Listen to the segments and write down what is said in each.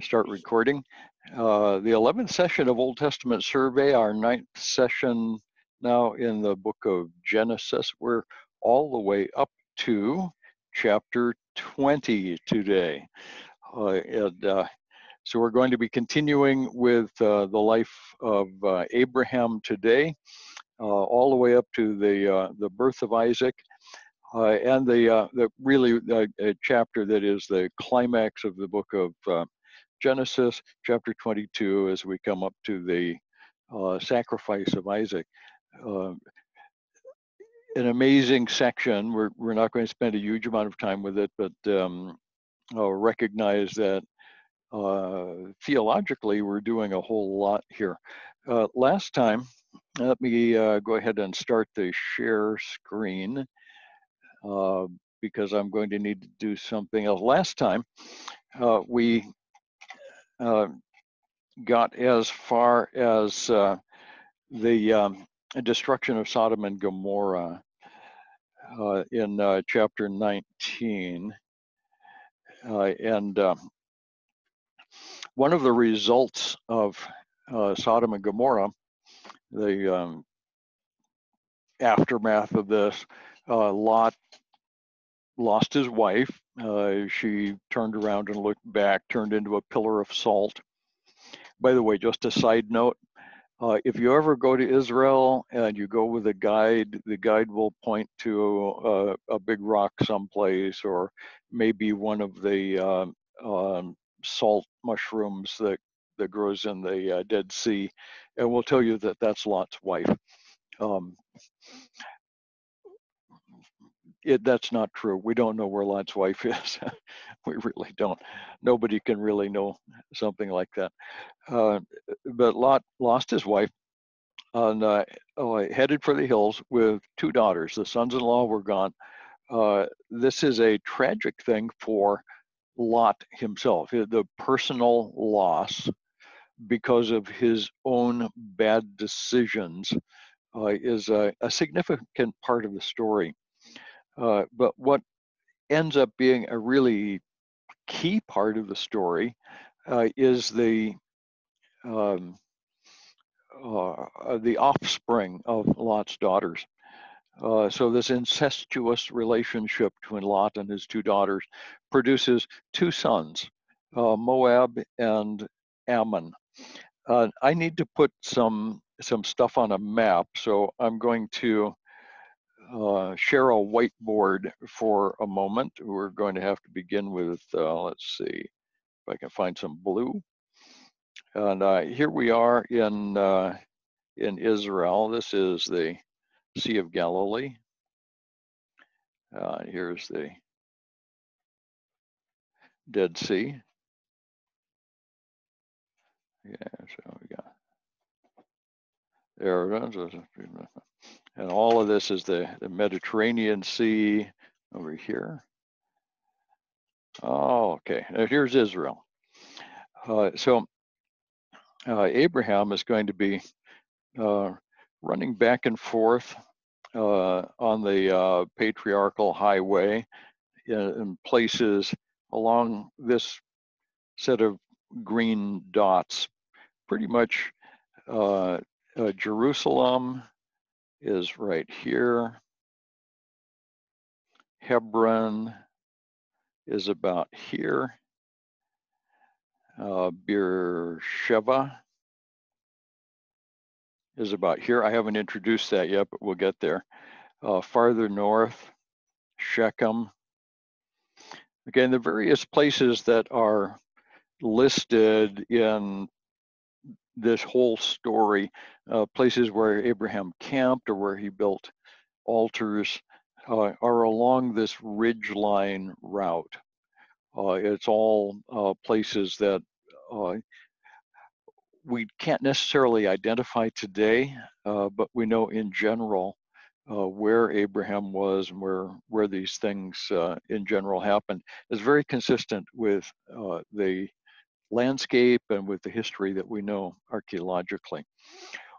Start recording. The 11th session of Old Testament Survey, our 9th session now in the book of Genesis. We're all the way up to chapter 20 today. So we're going to be continuing with the life of Abraham today, all the way up to the birth of Isaac. And the really chapter that is the climax of the book of Genesis, chapter 22, as we come up to the sacrifice of Isaac. An amazing section. We're not going to spend a huge amount of time with it, but recognize that theologically we're doing a whole lot here. Last time, let me go ahead and start the share screen. Because I'm going to need to do something else. Last time, we got as far as the destruction of Sodom and Gomorrah in chapter 19. And one of the results of Sodom and Gomorrah, the aftermath of this, Lot lost his wife. She turned around and looked back, turned into a pillar of salt. By the way, just a side note, if you ever go to Israel and you go with a guide, the guide will point to a big rock someplace, or maybe one of the salt mushrooms that grows in the Dead Sea, and will tell you that that's Lot's wife. That's not true. We don't know where Lot's wife is. We really don't. Nobody can really know something like that. But Lot lost his wife and headed for the hills with two daughters. The sons-in-law were gone. This is a tragic thing for Lot himself. The personal loss because of his own bad decisions is a significant part of the story. But what ends up being a really key part of the story is the offspring of Lot's daughters. So this incestuous relationship between Lot and his two daughters produces two sons, Moab and Ammon. I need to put some stuff on a map, so I'm going to share a whiteboard for a moment. We're going to have to begin with, let's see if I can find some blue. And here we are in Israel. This is the Sea of Galilee. Here's the Dead Sea. Yeah, so we got, there it is. And all of this is the Mediterranean Sea over here. Oh, okay. Now here's Israel. So Abraham is going to be running back and forth on the patriarchal highway in places along this set of green dots. Pretty much Jerusalem is right here. Hebron is about here. Beersheba is about here. I haven't introduced that yet, but we'll get there. Farther north, Shechem. Again, the various places that are listed in this whole story, places where Abraham camped or where he built altars, are along this ridgeline route. It's all places that we can't necessarily identify today, but we know in general where Abraham was and where these things in general happened. Is very consistent with the landscape and with the history that we know archaeologically.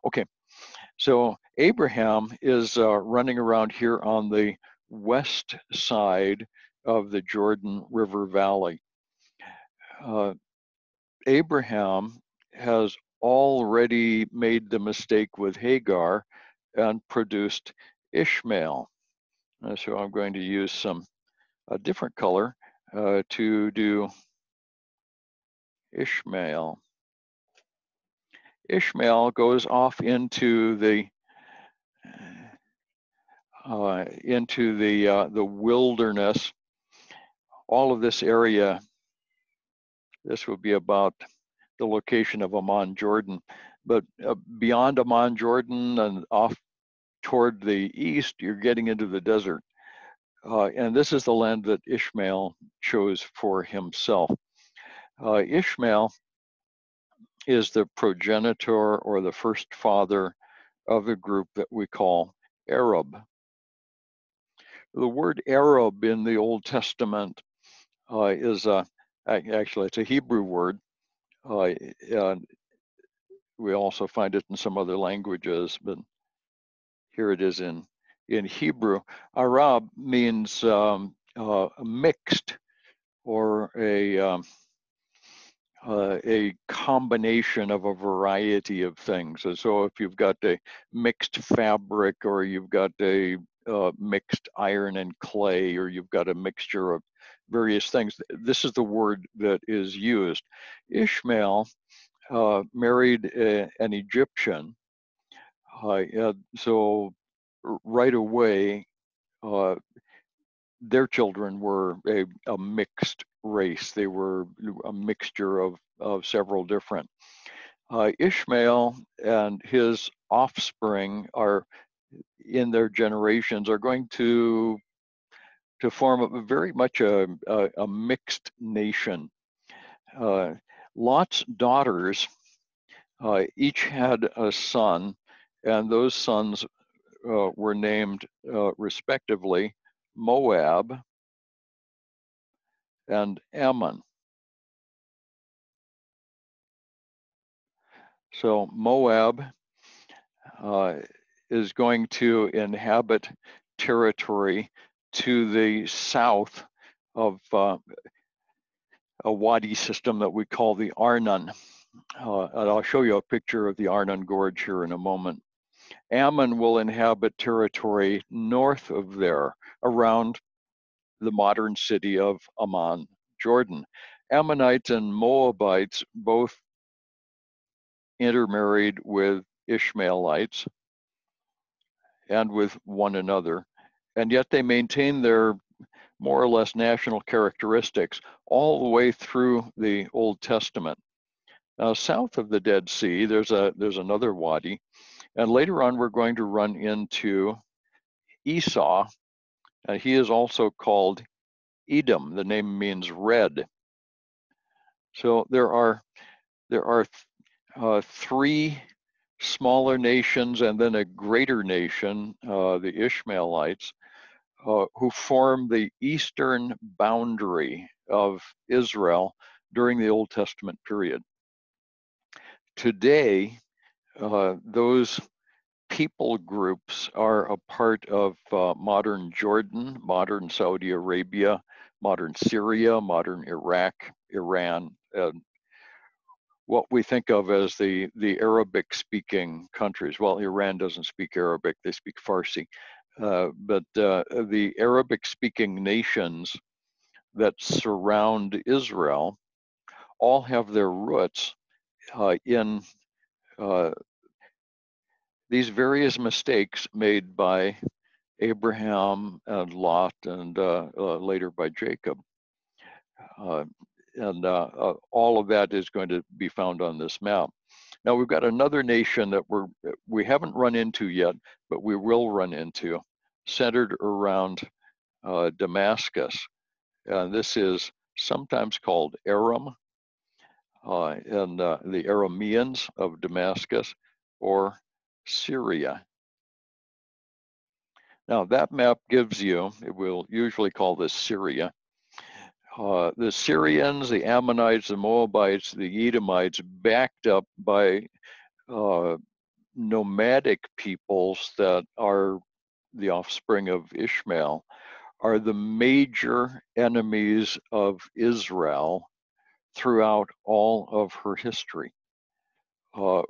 Okay, so Abraham is running around here on the west side of the Jordan River Valley. Abraham has already made the mistake with Hagar and produced Ishmael. So I'm going to use a different color to do Ishmael. Ishmael goes off into the wilderness. All of this area, this would be about the location of Amman, Jordan, but beyond Amman, Jordan, and off toward the east, you're getting into the desert. And this is the land that Ishmael chose for himself. Ishmael is the progenitor or the first father of a group that we call Arab. The word Arab in the Old Testament is actually, it's a Hebrew word. And we also find it in some other languages, but here it is in Hebrew. Arab means mixed, or a combination of a variety of things. And so if you've got a mixed fabric, or you've got a mixed iron and clay, or you've got a mixture of various things, this is the word that is used. Ishmael married an Egyptian. So right away, their children were a mixed race. They were a mixture of several different. Ishmael and his offspring are, in their generations, are going to form very much a mixed nation. Lot's daughters each had a son, and those sons were named respectively Moab and Ammon. So Moab is going to inhabit territory to the south of a wadi system that we call the Arnon. And I'll show you a picture of the Arnon Gorge here in a moment. Ammon will inhabit territory north of there, around the modern city of Amman, Jordan. Ammonites and Moabites both intermarried with Ishmaelites and with one another, and yet they maintain their more or less national characteristics all the way through the Old Testament. Now, south of the Dead Sea, there's another wadi, and later on we're going to run into Esau, and he is also called Edom. The name means red. So there are three smaller nations and then a greater nation, the Ishmaelites, who form the eastern boundary of Israel during the Old Testament period. Today, those people groups are a part of modern Jordan, modern Saudi Arabia, modern Syria, modern Iraq, Iran, and what we think of as the Arabic-speaking countries. Well, Iran doesn't speak Arabic; they speak Farsi. But the Arabic-speaking nations that surround Israel all have their roots in these various mistakes made by Abraham and Lot, and later by Jacob. And all of that is going to be found on this map. Now we've got another nation that we haven't run into yet, but we will run into, centered around Damascus. And this is sometimes called Aram, and the Arameans of Damascus, or Syria. Now that map gives you, we'll usually call this Syria. The Syrians, the Ammonites, the Moabites, the Edomites, backed up by nomadic peoples that are the offspring of Ishmael, are the major enemies of Israel throughout all of her history.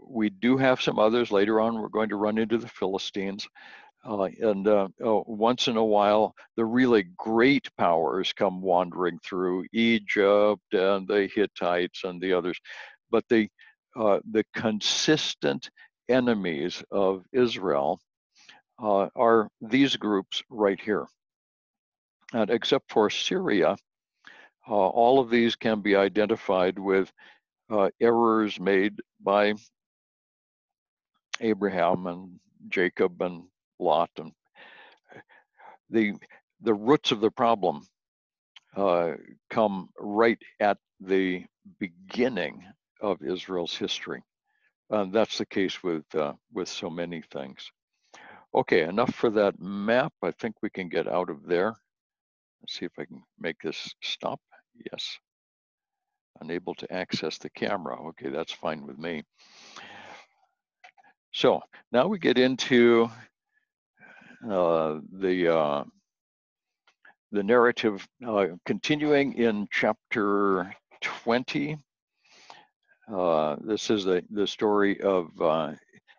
We do have some others later on. We're going to run into the Philistines. Once in a while, the really great powers come wandering through Egypt and the Hittites and the others. But the consistent enemies of Israel are these groups right here. And except for Syria, all of these can be identified with errors made by Abraham and Jacob and Lot. And the roots of the problem come right at the beginning of Israel's history. And that's the case with so many things. Okay, enough for that map. I think we can get out of there. Let's see if I can make this stop. Yes. Unable to access the camera. Okay, that's fine with me. So now we get into the narrative continuing in chapter 20. This is the story of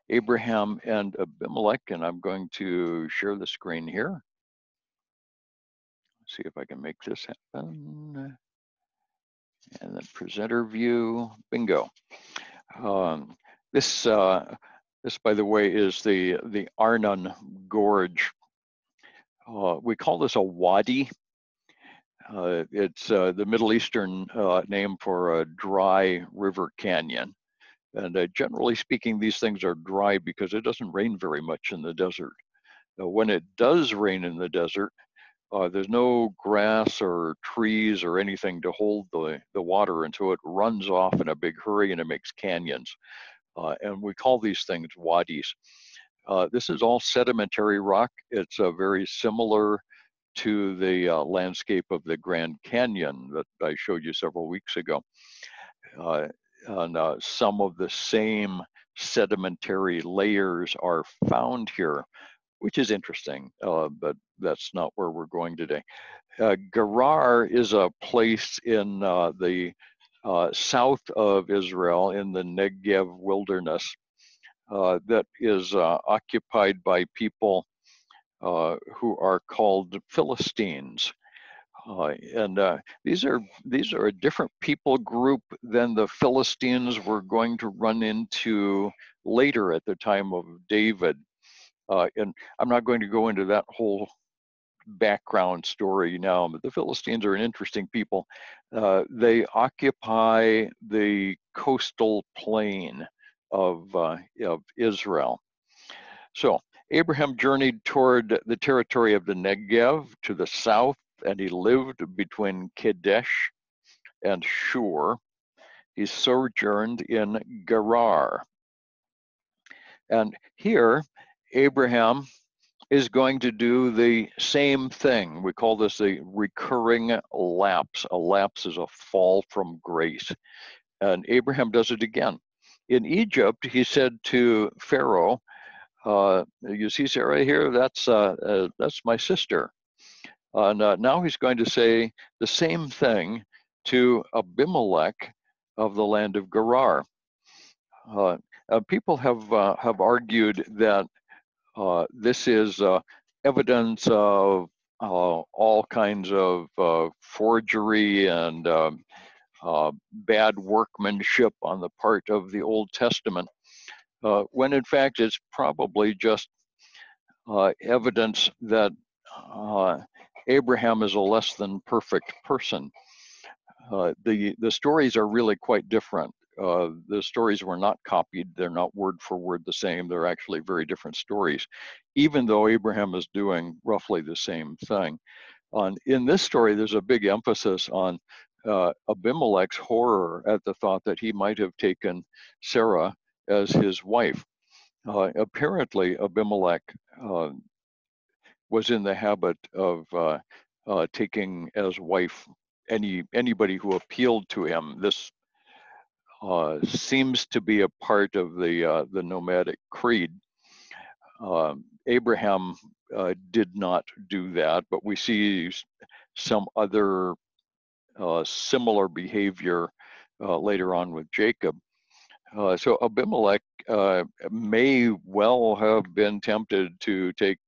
Abraham and Abimelech, and I'm going to share the screen here. See if I can make this happen. And then presenter view, bingo. This, by the way, is the Arnon Gorge. We call this a wadi. It's the Middle Eastern name for a dry river canyon. And generally speaking, these things are dry because it doesn't rain very much in the desert. When it does rain in the desert, there's no grass or trees or anything to hold the water, and so it runs off in a big hurry and it makes canyons. And we call these things wadis. This is all sedimentary rock. It's very similar to the landscape of the Grand Canyon that I showed you several weeks ago. And some of the same sedimentary layers are found here, which is interesting, but that's not where we're going today. Gerar is a place in the south of Israel in the Negev wilderness that is occupied by people who are called Philistines. These are a different people group than the Philistines we're going to run into later at the time of David. And I'm not going to go into that whole background story now, but the Philistines are an interesting people. They occupy the coastal plain of Israel. So Abraham journeyed toward the territory of the Negev to the south, and he lived between Kadesh and Shur. He sojourned in Gerar. And here, Abraham is going to do the same thing. We call this a recurring lapse. A lapse is a fall from grace. And Abraham does it again. In Egypt, he said to Pharaoh, you see Sarah here? That's my sister. And now he's going to say the same thing to Abimelech of the land of Gerar. People have argued that this is evidence of all kinds of forgery and bad workmanship on the part of the Old Testament, when in fact it's probably just evidence that Abraham is a less than perfect person. The stories are really quite different. The stories were not copied. They're not word for word the same. They're actually very different stories, even though Abraham is doing roughly the same thing. In this story, there's a big emphasis on Abimelech's horror at the thought that he might have taken Sarah as his wife. Apparently, Abimelech was in the habit of taking as wife anybody who appealed to him. This seems to be a part of the nomadic creed. Abraham did not do that, but we see some other similar behavior later on with Jacob. So Abimelech may well have been tempted to take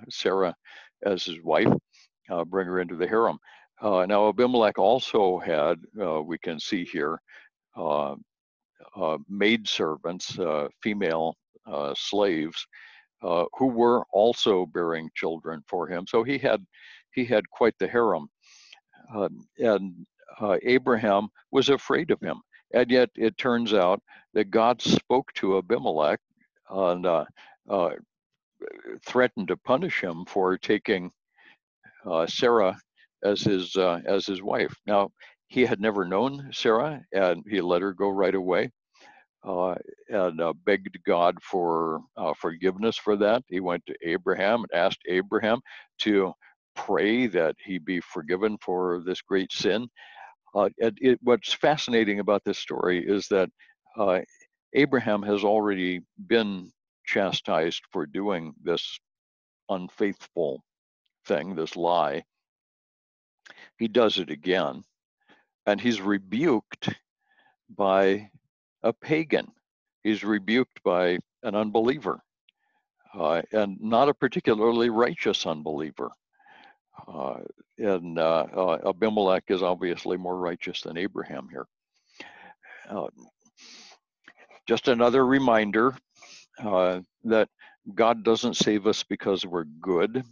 Sarah as his wife, bring her into the harem. Now Abimelech also had, we can see here, maidservants, female slaves, who were also bearing children for him. So he had quite the harem, and Abraham was afraid of him. And yet it turns out that God spoke to Abimelech and threatened to punish him for taking Sarah as his wife. Now he had never known Sarah, and he let her go right away. And begged God for forgiveness for that. He went to Abraham and asked Abraham to pray that he be forgiven for this great sin. What's fascinating about this story is that uh, Abraham has already been chastised for doing this unfaithful thing, this lie. He does it again, and he's rebuked by a pagan. He's rebuked by an unbeliever, and not a particularly righteous unbeliever. And Abimelech is obviously more righteous than Abraham here. Just another reminder that God doesn't save us because we're good.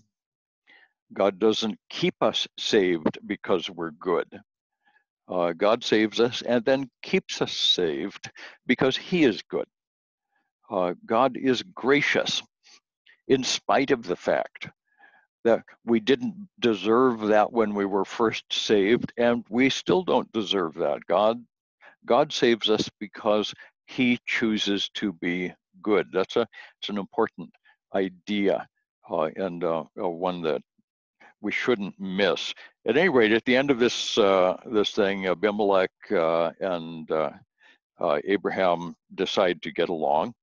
God doesn't keep us saved because we're good. God saves us and then keeps us saved because he is good. God is gracious in spite of the fact that we didn't deserve that when we were first saved, and we still don't deserve that. God saves us because he chooses to be good. It's an important idea, and one that we shouldn't miss. At any rate, at the end of this thing, Abimelech and Abraham decide to get along.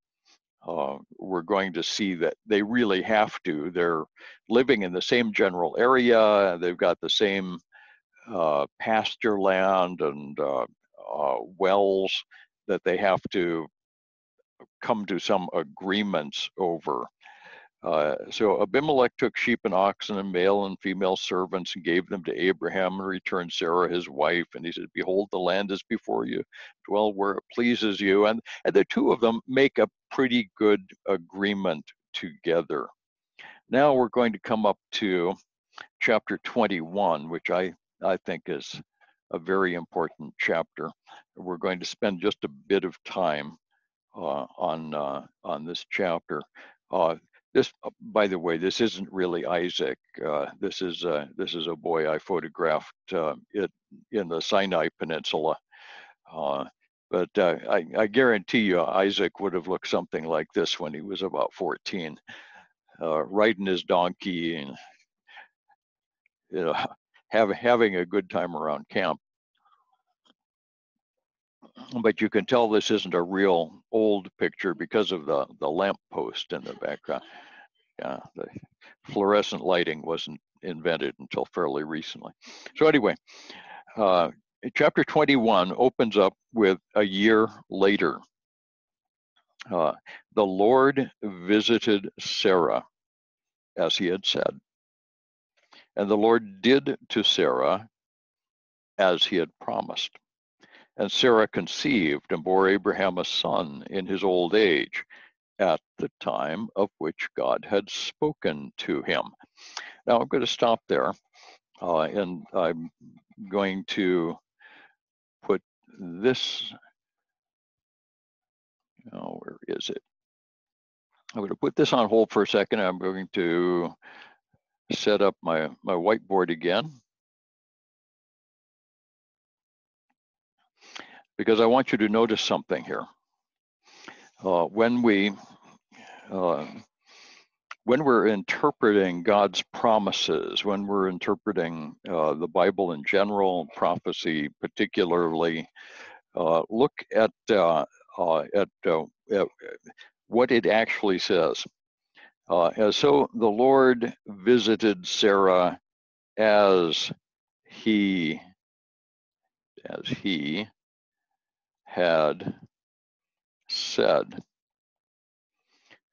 We're going to see that they really have to. They're living in the same general area. They've got the same pasture land and wells that they have to come to some agreements over. So Abimelech took sheep and oxen and male and female servants and gave them to Abraham and returned Sarah his wife. And he said, behold, the land is before you. Dwell where it pleases you. And the two of them make a pretty good agreement together. Now we're going to come up to chapter 21, which I think is a very important chapter. We're going to spend just a bit of time on this chapter. This, by the way, this isn't really Isaac. This is a boy I photographed in the Sinai Peninsula. But I guarantee you, Isaac would have looked something like this when he was about 14, riding his donkey and having a good time around camp. But you can tell this isn't a real old picture because of the lamp post in the background. Yeah, the fluorescent lighting wasn't invented until fairly recently. So anyway, chapter 21 opens up with a year later. The Lord visited Sarah, as he had said, and the Lord did to Sarah as he had promised. And Sarah conceived and bore Abraham a son in his old age, at the time of which God had spoken to him. Now I'm going to stop there, and I'm going to put this, where is it? I'm going to put this on hold for a second. I'm going to set up my whiteboard again, because I want you to notice something here. When we're interpreting God's promises, when we're interpreting the Bible in general, prophecy particularly, look at what it actually says. And so the Lord visited Sarah as he had said,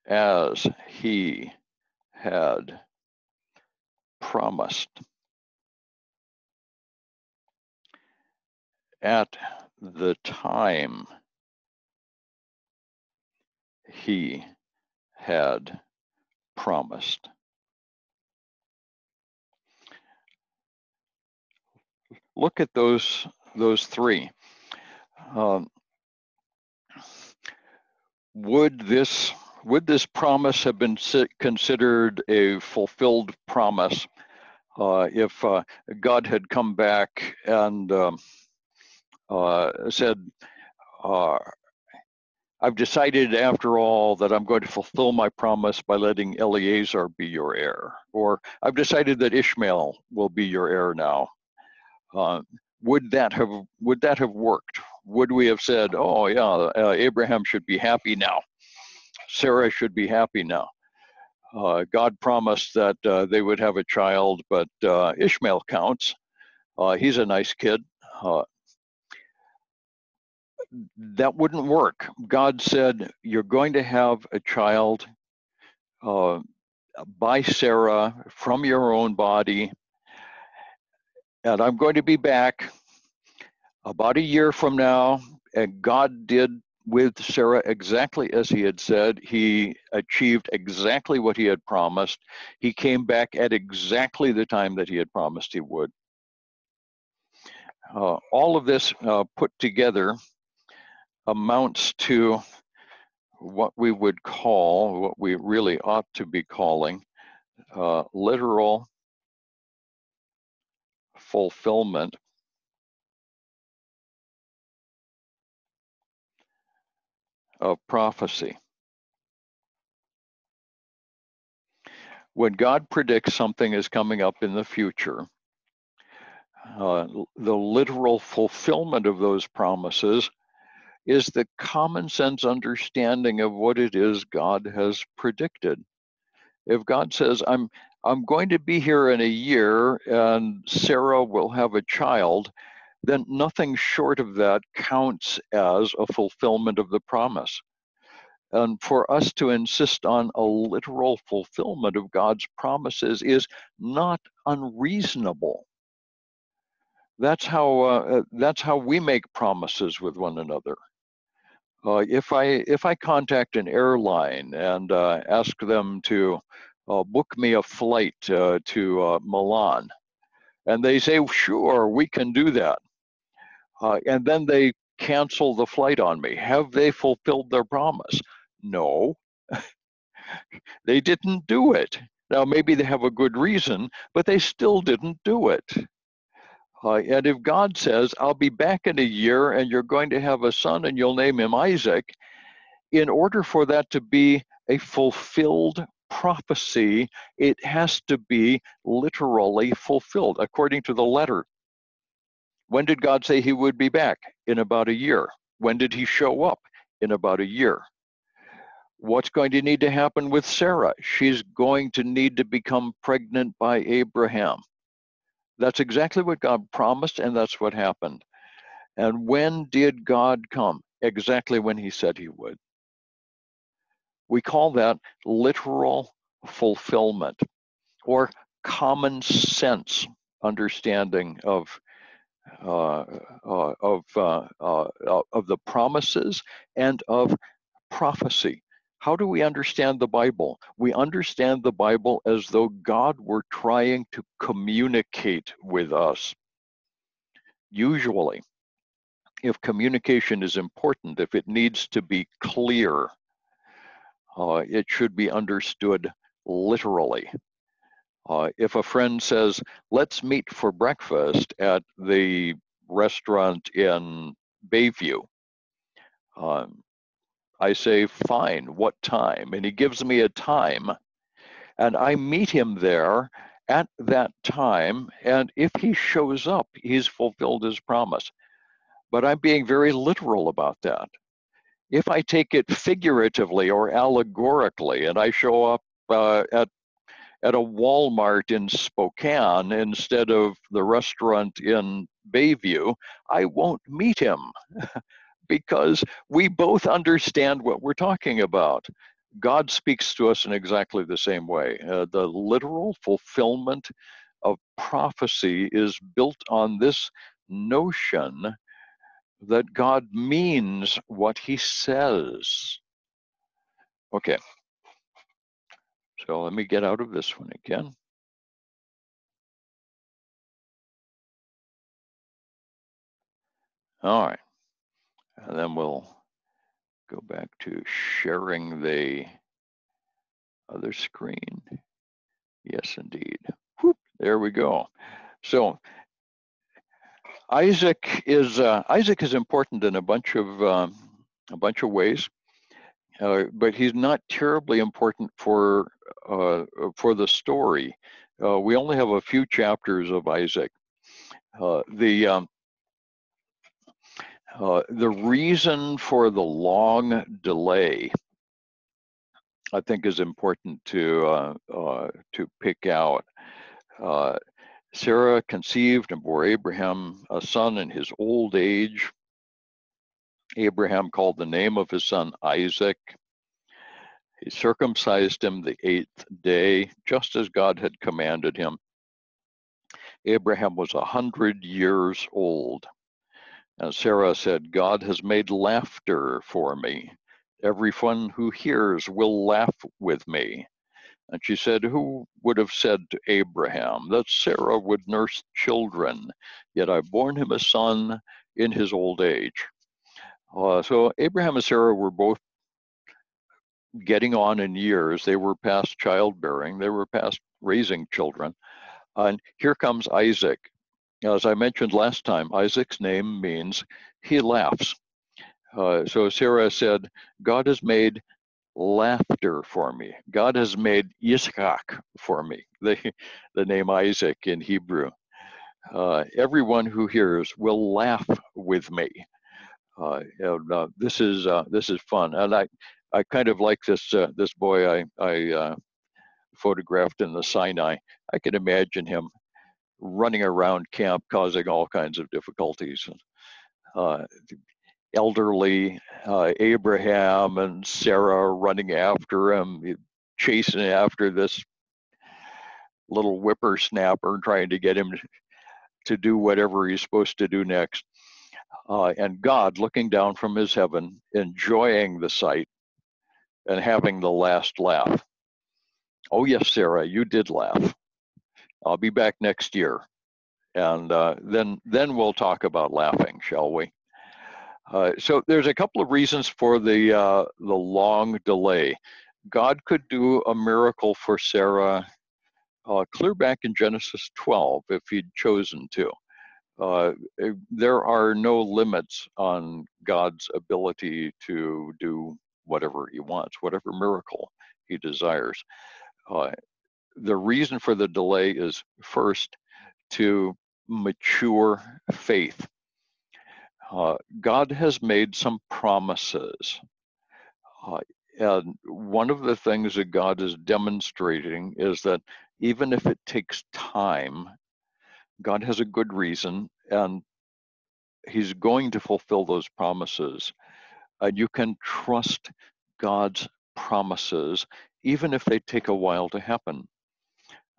as he had promised, at the time he had promised. Look at those three. Would this promise have been considered a fulfilled promise if God had come back and said, I've decided after all that I'm going to fulfill my promise by letting Eleazar be your heir, or I've decided that Ishmael will be your heir now. Would that have worked? Would we have said, oh yeah, Abraham should be happy now, Sarah should be happy now? God promised that they would have a child, but Ishmael counts. He's a nice kid. That wouldn't work. God said, you're going to have a child by Sarah from your own body, and I'm going to be back about a year from now. And God did with Sarah exactly as he had said. He achieved exactly what he had promised. He came back at exactly the time that he had promised he would. All of this put together amounts to what we would call, what we really ought to be calling, literal fulfillment of prophecy. When God predicts something is coming up in the future, the literal fulfillment of those promises is the common sense understanding of what it is God has predicted. If God says, I'm going to be here in a year and Sarah will have a child, then nothing short of that counts as a fulfillment of the promise. And for us to insist on a literal fulfillment of God's promises is not unreasonable. That's how we make promises with one another. If I contact an airline and ask them to book me a flight to Milan, and they say, sure, we can do that, and then they cancel the flight on me, have they fulfilled their promise? No, they didn't do it. Now, maybe they have a good reason, but they still didn't do it. And if God says, I'll be back in a year and you're going to have a son and you'll name him Isaac, in order for that to be a fulfilled prophecy, it has to be literally fulfilled according to the letter. When did God say he would be back? In about a year. When did he show up? In about a year. What's going to need to happen with Sarah? She's going to need to become pregnant by Abraham. That's exactly what God promised, and that's what happened. And when did God come? Exactly when he said he would. We call that literal fulfillment, or common sense understanding of the promises and of prophecy. How do we understand the Bible? We understand the Bible as though God were trying to communicate with us. Usually, if communication is important, if it needs to be clear, it should be understood literally. If a friend says, let's meet for breakfast at the restaurant in Bayview, I say, fine, what time? And he gives me a time, and I meet him there at that time, and if he shows up, he's fulfilled his promise. But I'm being very literal about that. If I take it figuratively or allegorically, and I show up at a Walmart in Spokane instead of the restaurant in Bayview, I won't meet him. because we both understand what we're talking about. God speaks to us in exactly the same way. The literal fulfillment of prophecy is built on this notion that God means what he says. Okay, so let me get out of this one again. All right, and then we'll go back to sharing the other screen. Yes, indeed. Whoop, there we go. So Isaac is important in a bunch of ways, but he's not terribly important for the story. We only have a few chapters of Isaac. The reason for the long delay, I think, is important to pick out. Sarah conceived and bore Abraham a son in his old age. Abraham called the name of his son Isaac. He circumcised him the 8th day, just as God had commanded him. Abraham was 100 years old. And Sarah said, God has made laughter for me. Everyone who hears will laugh with me. And she said, who would have said to Abraham that Sarah would nurse children? Yet I've borne him a son in his old age. So Abraham and Sarah were both getting on in years. They were past childbearing. They were past raising children. And here comes Isaac. As I mentioned last time, Isaac's name means he laughs. So Sarah said, God has made laughter for me. God has made Yitzchak for me, the name Isaac in Hebrew. Everyone who hears will laugh with me. This is fun, and I kind of like this boy I photographed in the Sinai. I can imagine him running around camp causing all kinds of difficulties. Elderly Abraham and Sarah running after him, chasing after this little whippersnapper, trying to get him to do whatever he's supposed to do next. And God looking down from his heaven, enjoying the sight and having the last laugh. Oh yes, Sarah, you did laugh. I'll be back next year. And then we'll talk about laughing, shall we? So there's a couple of reasons for the long delay. God could do a miracle for Sarah clear back in Genesis 12 if he'd chosen to. There are no limits on God's ability to do whatever he wants, whatever miracle he desires. The reason for the delay is first to mature faith. God has made some promises. And one of the things that God is demonstrating is that even if it takes time, God has a good reason, and he's going to fulfill those promises. And you can trust God's promises, even if they take a while to happen.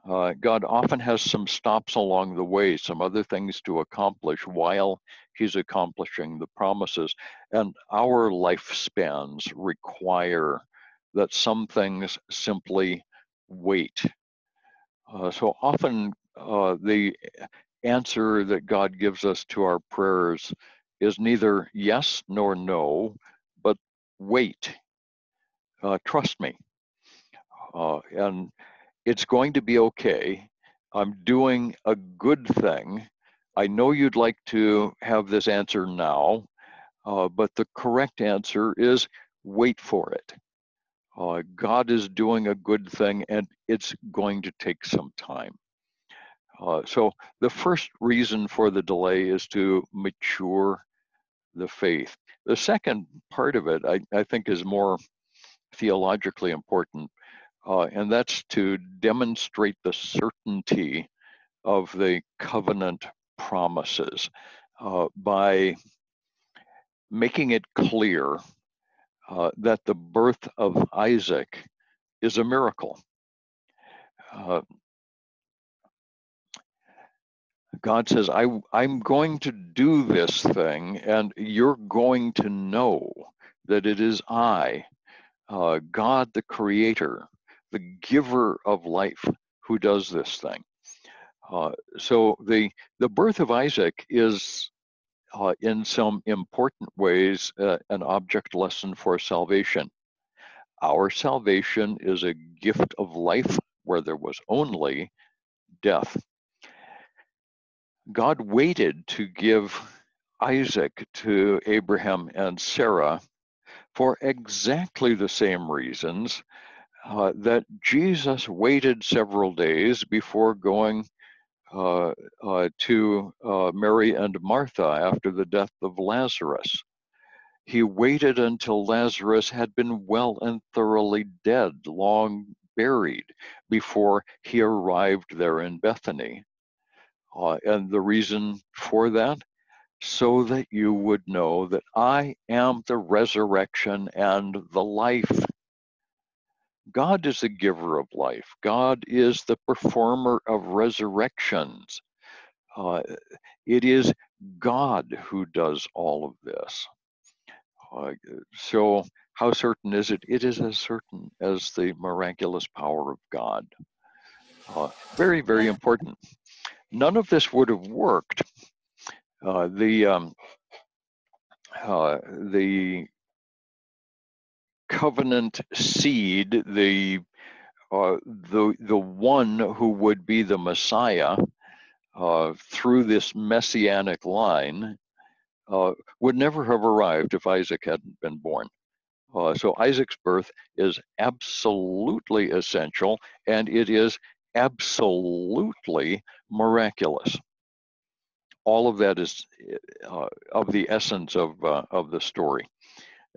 God often has some stops along the way, some other things to accomplish while he's accomplishing the promises. And our lifespans require that some things simply wait. So often the answer that God gives us to our prayers is neither yes nor no, but wait, trust me. And it's going to be okay. I'm doing a good thing. I know you'd like to have this answer now, but the correct answer is wait for it. God is doing a good thing, and it's going to take some time. So the first reason for the delay is to mature the faith. The second part of it, I think, is more theologically important, and that's to demonstrate the certainty of the covenant promises by making it clear that the birth of Isaac is a miracle. God says, I'm going to do this thing, and you're going to know that it is I, God the Creator, the giver of life, who does this thing. So the birth of Isaac is, in some important ways, an object lesson for salvation. Our salvation is a gift of life where there was only death. God waited to give Isaac to Abraham and Sarah for exactly the same reasons that Jesus waited several days before going to Mary and Martha after the death of Lazarus. He waited until Lazarus had been well and thoroughly dead, long buried, before he arrived there in Bethany. And the reason for that? So that you would know that I am the resurrection and the life. God is the giver of life. God is the performer of resurrections. It is God who does all of this. So how certain is it? It is as certain as the miraculous power of God. Very, very Yeah. important. None of this would have worked. The covenant seed, the one who would be the Messiah through this messianic line, would never have arrived if Isaac hadn't been born. So Isaac's birth is absolutely essential, and it is absolutely miraculous. All of that is of the essence of the story.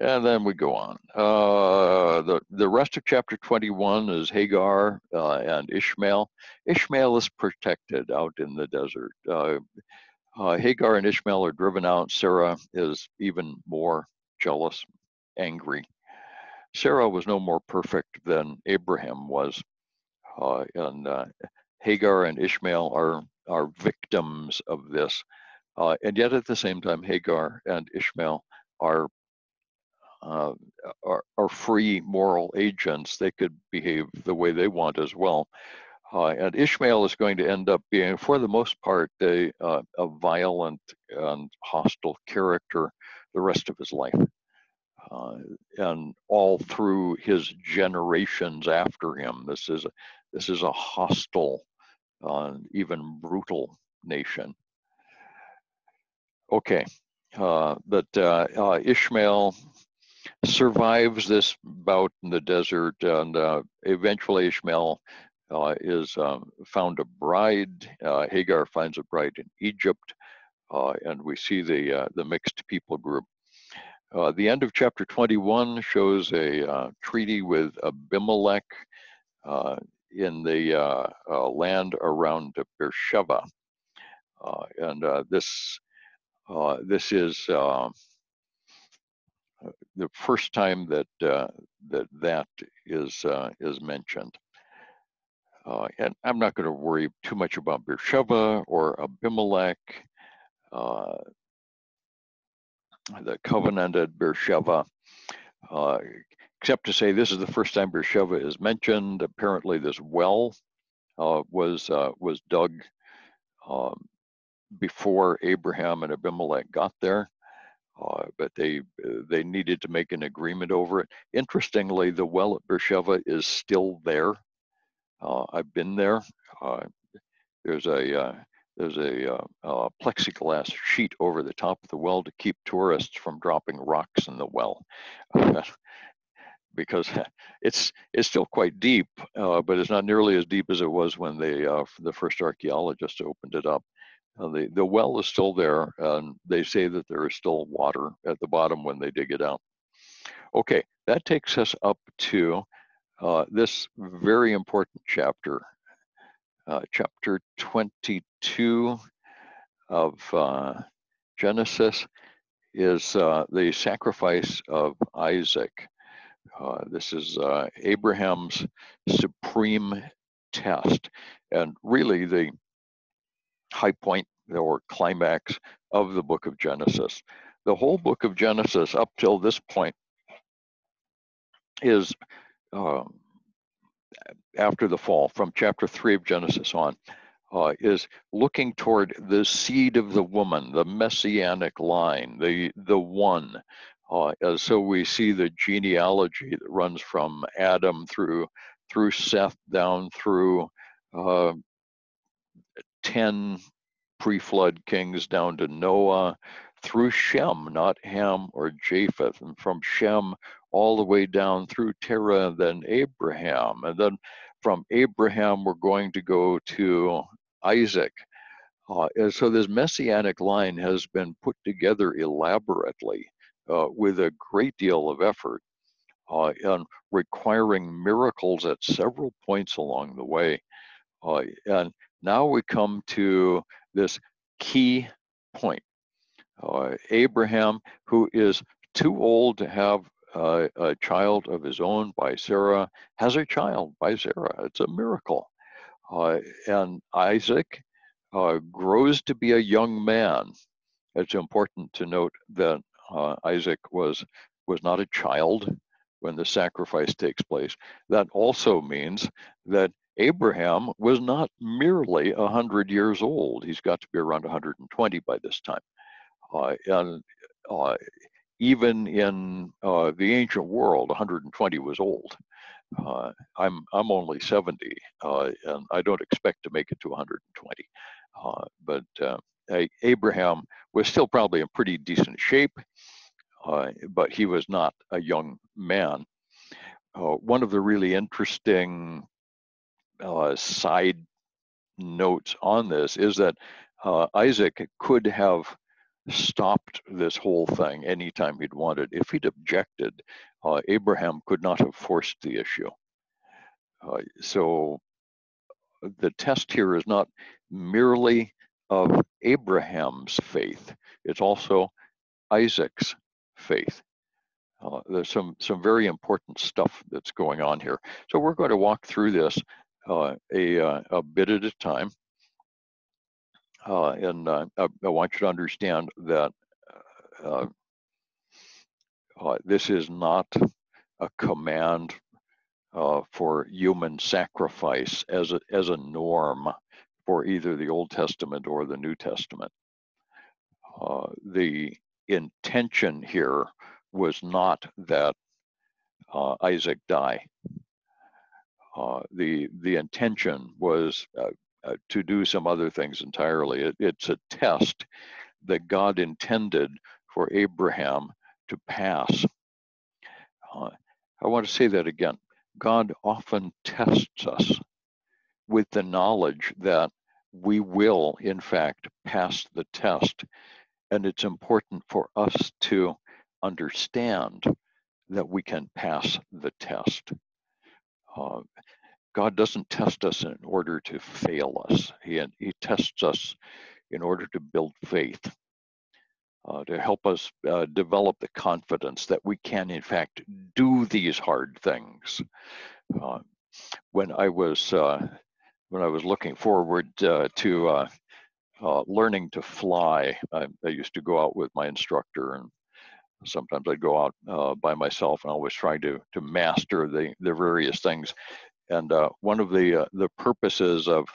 And then we go on. The rest of chapter 21 is Hagar and Ishmael. Ishmael is protected out in the desert. Hagar and Ishmael are driven out. Sarah is even more jealous, angry. Sarah was no more perfect than Abraham was, and Hagar and Ishmael are victims of this. And yet, at the same time, Hagar and Ishmael are uh, are free moral agents. They could behave the way they want as well. And Ishmael is going to end up being, for the most part, a violent and hostile character the rest of his life. And all through his generations after him, this is a hostile, even brutal nation. Okay, but Ishmael survives this bout in the desert, and eventually Ishmael is found a bride. Hagar finds a bride in Egypt, and we see the mixed people group. The end of chapter 21 shows a treaty with Abimelech in the land around Beersheba, and this is the first time that that is mentioned. And I'm not going to worry too much about Beersheba or Abimelech. The covenant at Beersheba, except to say this is the first time Beersheba is mentioned. Apparently, this well was dug before Abraham and Abimelech got there, but they needed to make an agreement over it. Interestingly, the well at Beersheba is still there. I've been there. There's a plexiglass sheet over the top of the well to keep tourists from dropping rocks in the well, because it's still quite deep, but it's not nearly as deep as it was when the first archaeologists opened it up. The well is still there, and they say that there is still water at the bottom when they dig it out. Okay, that takes us up to this very important chapter, chapter 22 of Genesis. is the sacrifice of Isaac. This is Abraham's supreme test, and really the high point or climax of the book of Genesis. The whole book of Genesis up till this point is uh, after the fall, from chapter 3 of Genesis on, is looking toward the seed of the woman, the messianic line, the one. So we see the genealogy that runs from Adam through Seth down through 10 pre-flood kings down to Noah, through Shem, not Ham or Japheth, and from Shem all the way down through Terah, then Abraham, and then from Abraham we're going to go to Isaac. And so this messianic line has been put together elaborately with a great deal of effort and requiring miracles at several points along the way. And now we come to this key point. Abraham, who is too old to have a child of his own by Sarah, has a child by Sarah. It's a miracle. And Isaac grows to be a young man. It's important to note that Isaac was not a child when the sacrifice takes place. That also means that Abraham was not merely 100 years old. He's got to be around 120 by this time. And even in the ancient world, 120 was old. I'm only 70, and I don't expect to make it to 120. But Abraham was still probably in pretty decent shape, but he was not a young man. One of the really interesting side notes on this is that Isaac could have stopped this whole thing anytime he'd wanted. If he'd objected, Abraham could not have forced the issue. So the test here is not merely of Abraham's faith, it's also Isaac's faith. There's some very important stuff that's going on here. So we're going to walk through this a bit at a time. And I want you to understand that this is not a command for human sacrifice as a norm for either the Old Testament or the New Testament. The intention here was not that Isaac die. The intention was to do some other things entirely. It's a test that God intended for Abraham to pass. I want to say that again. God often tests us with the knowledge that we will, in fact, pass the test. And it's important for us to understand that we can pass the test. God doesn't test us in order to fail us. He tests us in order to build faith, to help us develop the confidence that we can, in fact, do these hard things. When I was looking forward to learning to fly, I used to go out with my instructor, and sometimes I'd go out by myself, and I was trying to master the various things. And one of the purposes of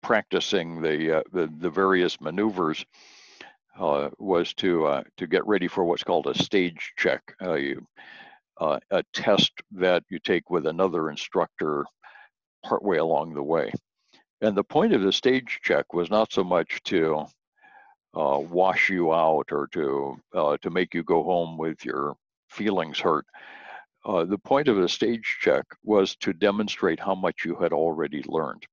practicing the various maneuvers was to get ready for what's called a stage check, a test that you take with another instructor partway along the way. And the point of the stage check was not so much to wash you out or to make you go home with your feelings hurt. The point of the stage check was to demonstrate how much you had already learned.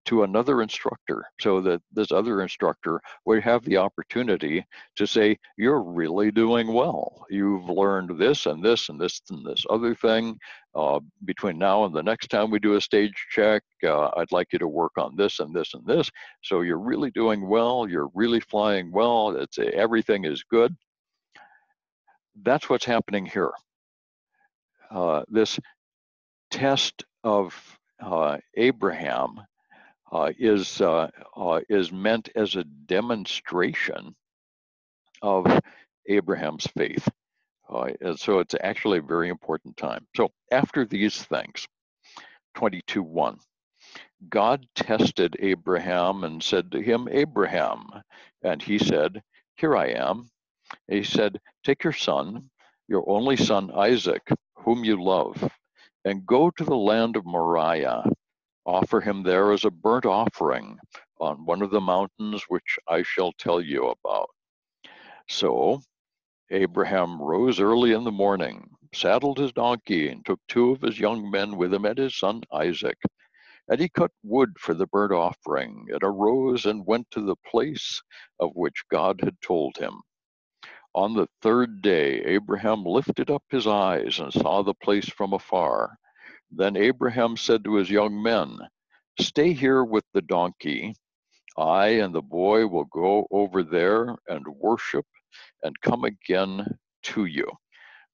to another instructor, so that this other instructor would have the opportunity to say, you're really doing well. You've learned this and this and this and this other thing. Between now and the next time we do a stage check, I'd like you to work on this and this and this. So you're really doing well. You're really flying well. Everything is good. That's what's happening here. This test of Abraham is meant as a demonstration of Abraham's faith. And so it's actually a very important time. So after these things, 22:1, God tested Abraham and said to him, Abraham. And he said, here I am. And he said, take your son, your only son Isaac, whom you love, and go to the land of Moriah. Offer him there as a burnt offering on one of the mountains which I shall tell you about. So Abraham rose early in the morning, saddled his donkey, and took 2 of his young men with him and his son Isaac. And he cut wood for the burnt offering, and arose and went to the place of which God had told him. On the 3rd day, Abraham lifted up his eyes and saw the place from afar. Then Abraham said to his young men, stay here with the donkey. I and the boy will go over there and worship and come again to you.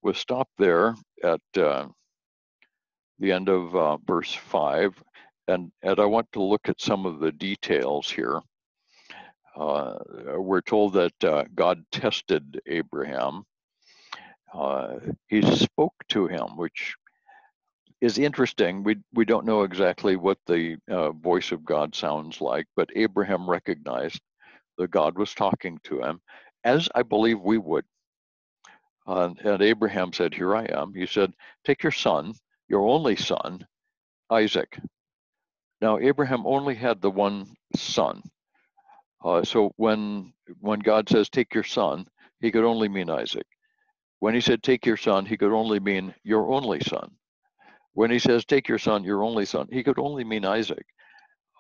We'll stop there at the end of verse 5. And I want to look at some of the details here. We're told that God tested Abraham. He spoke to him, which is interesting. We don't know exactly what the voice of God sounds like, but Abraham recognized that God was talking to him, as I believe we would. And Abraham said, here I am. He said, take your son, your only son, Isaac. Now, Abraham only had the one son. So when God says, take your son, he could only mean Isaac. When he said, take your son, he could only mean your only son. When he says, take your son, your only son, he could only mean Isaac.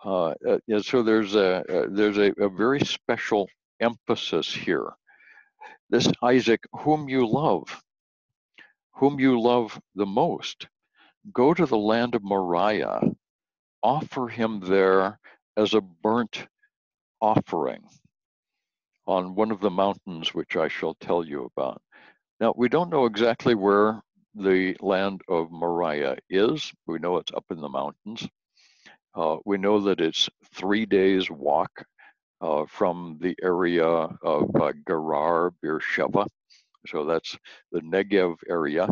So there's a very special emphasis here. This Isaac, whom you love the most, go to the land of Moriah, offer him there as a burnt offering on one of the mountains which I shall tell you about. Now, we don't know exactly where the land of Moriah is. We know it's up in the mountains. We know that it's 3 days walk from the area of Gerar, Beersheba. So that's the Negev area.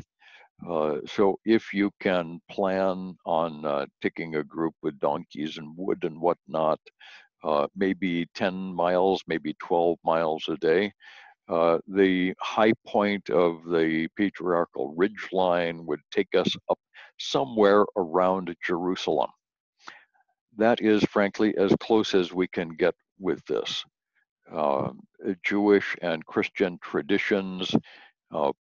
So if you can plan on taking a group with donkeys and wood and whatnot, maybe 10 miles, maybe 12 miles a day, the high point of the patriarchal ridge line would take us up somewhere around Jerusalem. That is, frankly, as close as we can get with this. Jewish and Christian traditions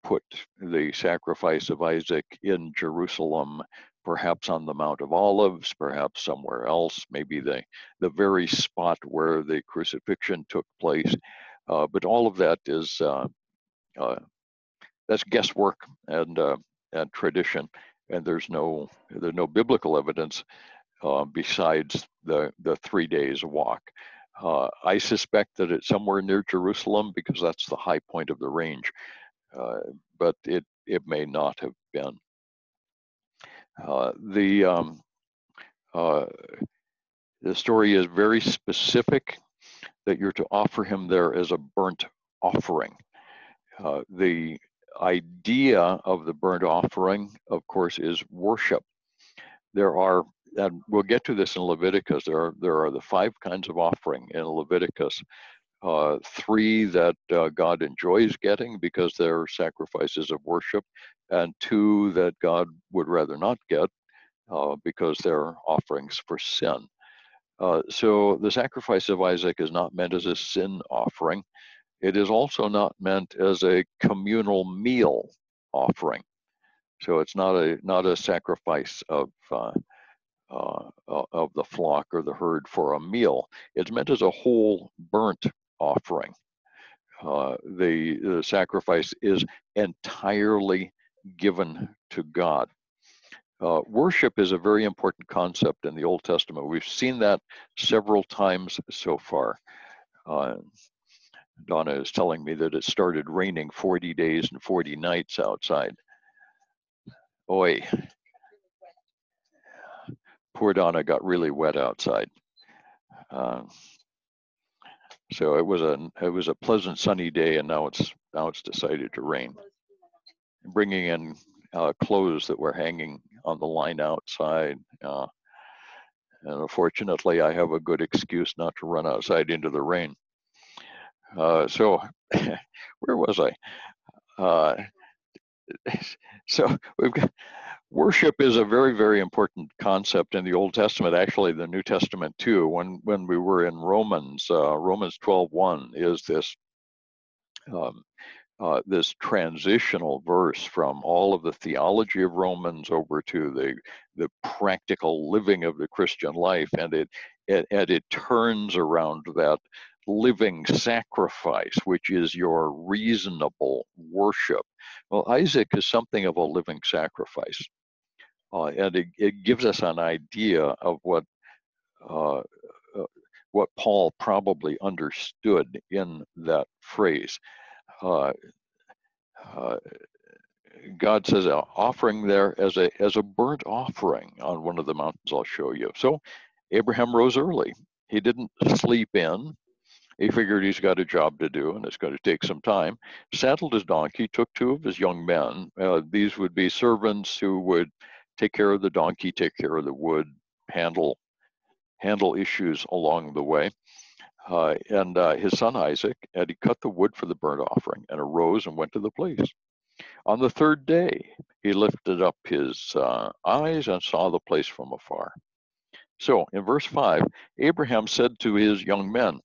put the sacrifice of Isaac in Jerusalem, perhaps on the Mount of Olives, perhaps somewhere else, maybe the very spot where the crucifixion took place. But all of that is that's guesswork and tradition, and there's no biblical evidence besides the 3 days walk. I suspect that it's somewhere near Jerusalem because that's the high point of the range, but it may not have been. The story is very specific that you're to offer him there as a burnt offering. The idea of the burnt offering, of course, is worship. There are, and we'll get to this in Leviticus, there are the 5 kinds of offering in Leviticus. 3 that God enjoys getting because they're sacrifices of worship, and 2 that God would rather not get because they're offerings for sin. So the sacrifice of Isaac is not meant as a sin offering. It is also not meant as a communal meal offering. So it's not a sacrifice of of the flock or the herd for a meal. It's meant as a whole burnt offering. The sacrifice is entirely given to God. Worship is a very important concept in the Old Testament. We've seen that several times so far. Donna is telling me that it started raining 40 days and 40 nights outside. Oi. Poor Donna got really wet outside. So it was a pleasant sunny day, and now it's decided to rain. Bringing in clothes that were hanging on the line outside. And unfortunately, I have a good excuse not to run outside into the rain. So where was I? So we've got worship is a very, very important concept in the Old Testament, actually the New Testament too. When we were in Romans, Romans 12:1 is this transitional verse from all of the theology of Romans over to the practical living of the Christian life, and it turns around that living sacrifice, which is your reasonable worship. Well, Isaac is something of a living sacrifice, and it gives us an idea of what Paul probably understood in that phrase. God says offering there as a burnt offering on one of the mountains I'll show you. So Abraham rose early. He didn't sleep in. He figured he's got a job to do and it's going to take some time. Saddled his donkey, took two of his young men. These would be servants who would take care of the donkey, take care of the wood, handle issues along the way. And his son Isaac, and he cut the wood for the burnt offering and arose and went to the place. On the third day, he lifted up his eyes and saw the place from afar. So in verse 5, Abraham said to his young men,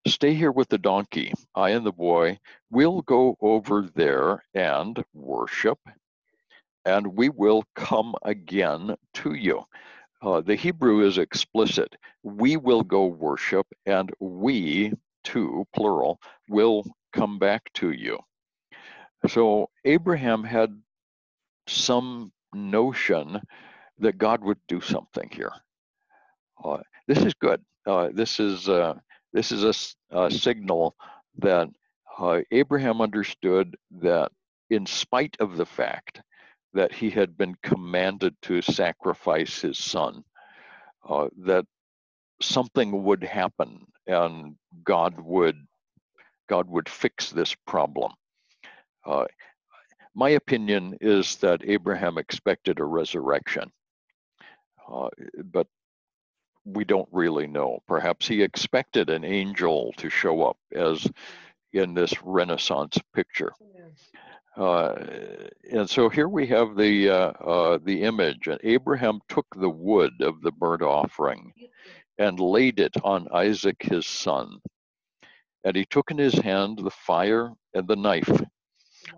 "Stay here with the donkey. I and the boy will go over there and worship, and we will come again to you." The Hebrew is explicit. We will go worship, and we, too, plural, will come back to you. So Abraham had some notion that God would do something here. This is good. This is a signal that Abraham understood that in spite of the fact that he had been commanded to sacrifice his son, that something would happen and God would fix this problem. My opinion is that Abraham expected a resurrection, but we don't really know. Perhaps he expected an angel to show up, as in this Renaissance picture. And so here we have the image. And Abraham took the wood of the burnt offering and laid it on Isaac his son. And he took in his hand the fire and the knife.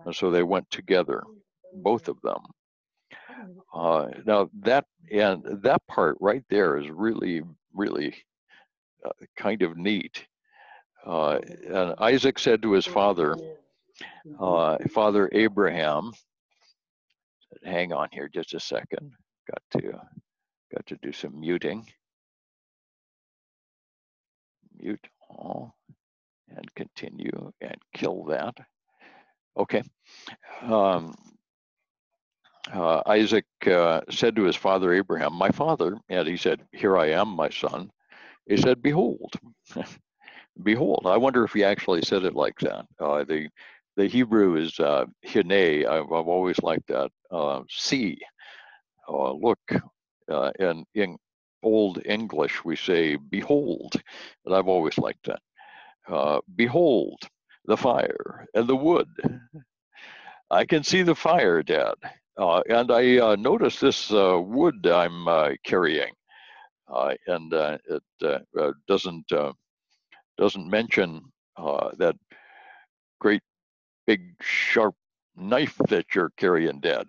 And so they went together, both of them. Now that part right there is really, really kind of neat. And Isaac said to his father, Father Abraham, hang on here just a second. Got to do some muting. Mute all and continue and kill that. Okay. Isaac said to his father Abraham, "My father," and he said, "Here I am, my son." He said, "Behold." Behold. I wonder if he actually said it like that. The Hebrew is hine. I've always liked that. See, look. And in Old English, we say "behold," but I've always liked that. Behold the fire and the wood. I can see the fire, Dad. And I notice this wood I'm carrying, and it doesn't mention that great big sharp knife that you're carrying, Dad.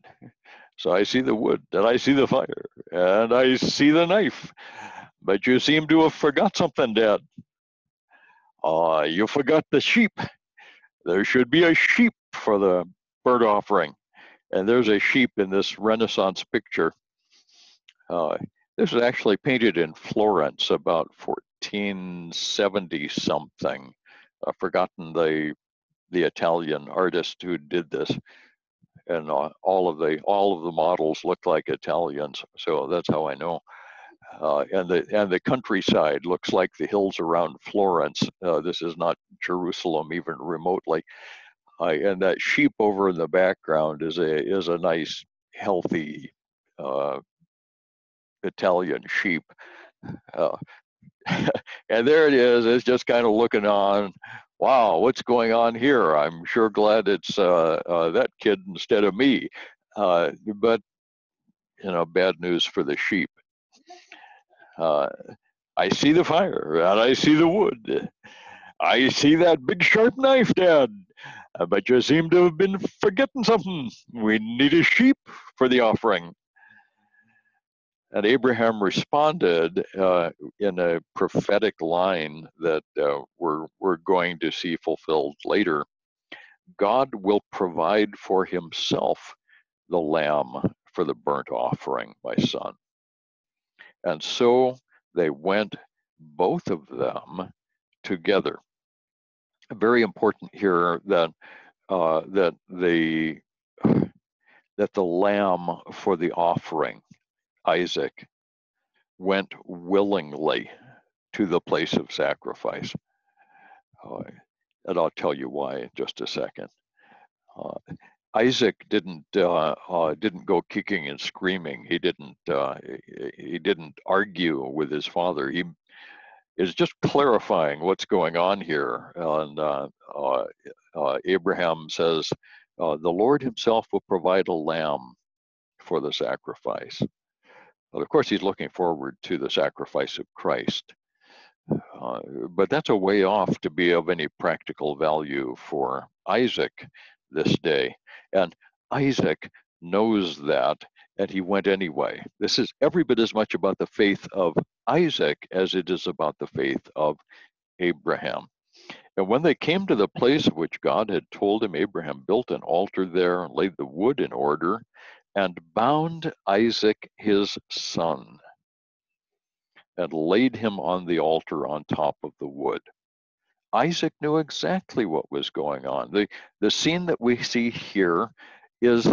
So I see the wood, and I see the fire, and I see the knife. But you seem to have forgot something, Dad. You forgot the sheep. There should be a sheep for the burnt offering. And there's a sheep in this Renaissance picture. Uh, this was actually painted in Florence about 1470 something. I've forgotten the Italian artist who did this, and all of the models look like Italians, so that's how I know. And the countryside looks like the hills around Florence. This is not Jerusalem even remotely. And that sheep over in the background is a nice, healthy uh, Italian sheep. Uh, and there it is. It's just kind of looking on. Wow, what's going on here? I'm sure glad it's that kid instead of me. But bad news for the sheep. I see the fire and I see the wood. I see that big sharp knife, Dad. But you seem to have been forgetting something. We need a sheep for the offering. And Abraham responded in a prophetic line that we're going to see fulfilled later. God will provide for himself the lamb for the burnt offering, my son. And so they went, both of them, together. Very important here that that the lamb for the offering, Isaac, went willingly to the place of sacrifice. And I'll tell you why in just a second. Isaac didn't go kicking and screaming. He didn't argue with his father. He is just clarifying what's going on here. And Abraham says, "The Lord Himself will provide a lamb for the sacrifice." Well, of course, he's looking forward to the sacrifice of Christ. But that's a way off to be of any practical value for Isaac this day. And Isaac knows that, and he went anyway. This is every bit as much about the faith of Isaac as it is about the faith of Abraham. And when they came to the place of which God had told him, Abraham built an altar there, and laid the wood in order, and bound Isaac his son, and laid him on the altar on top of the wood. Isaac knew exactly what was going on. The scene that we see here is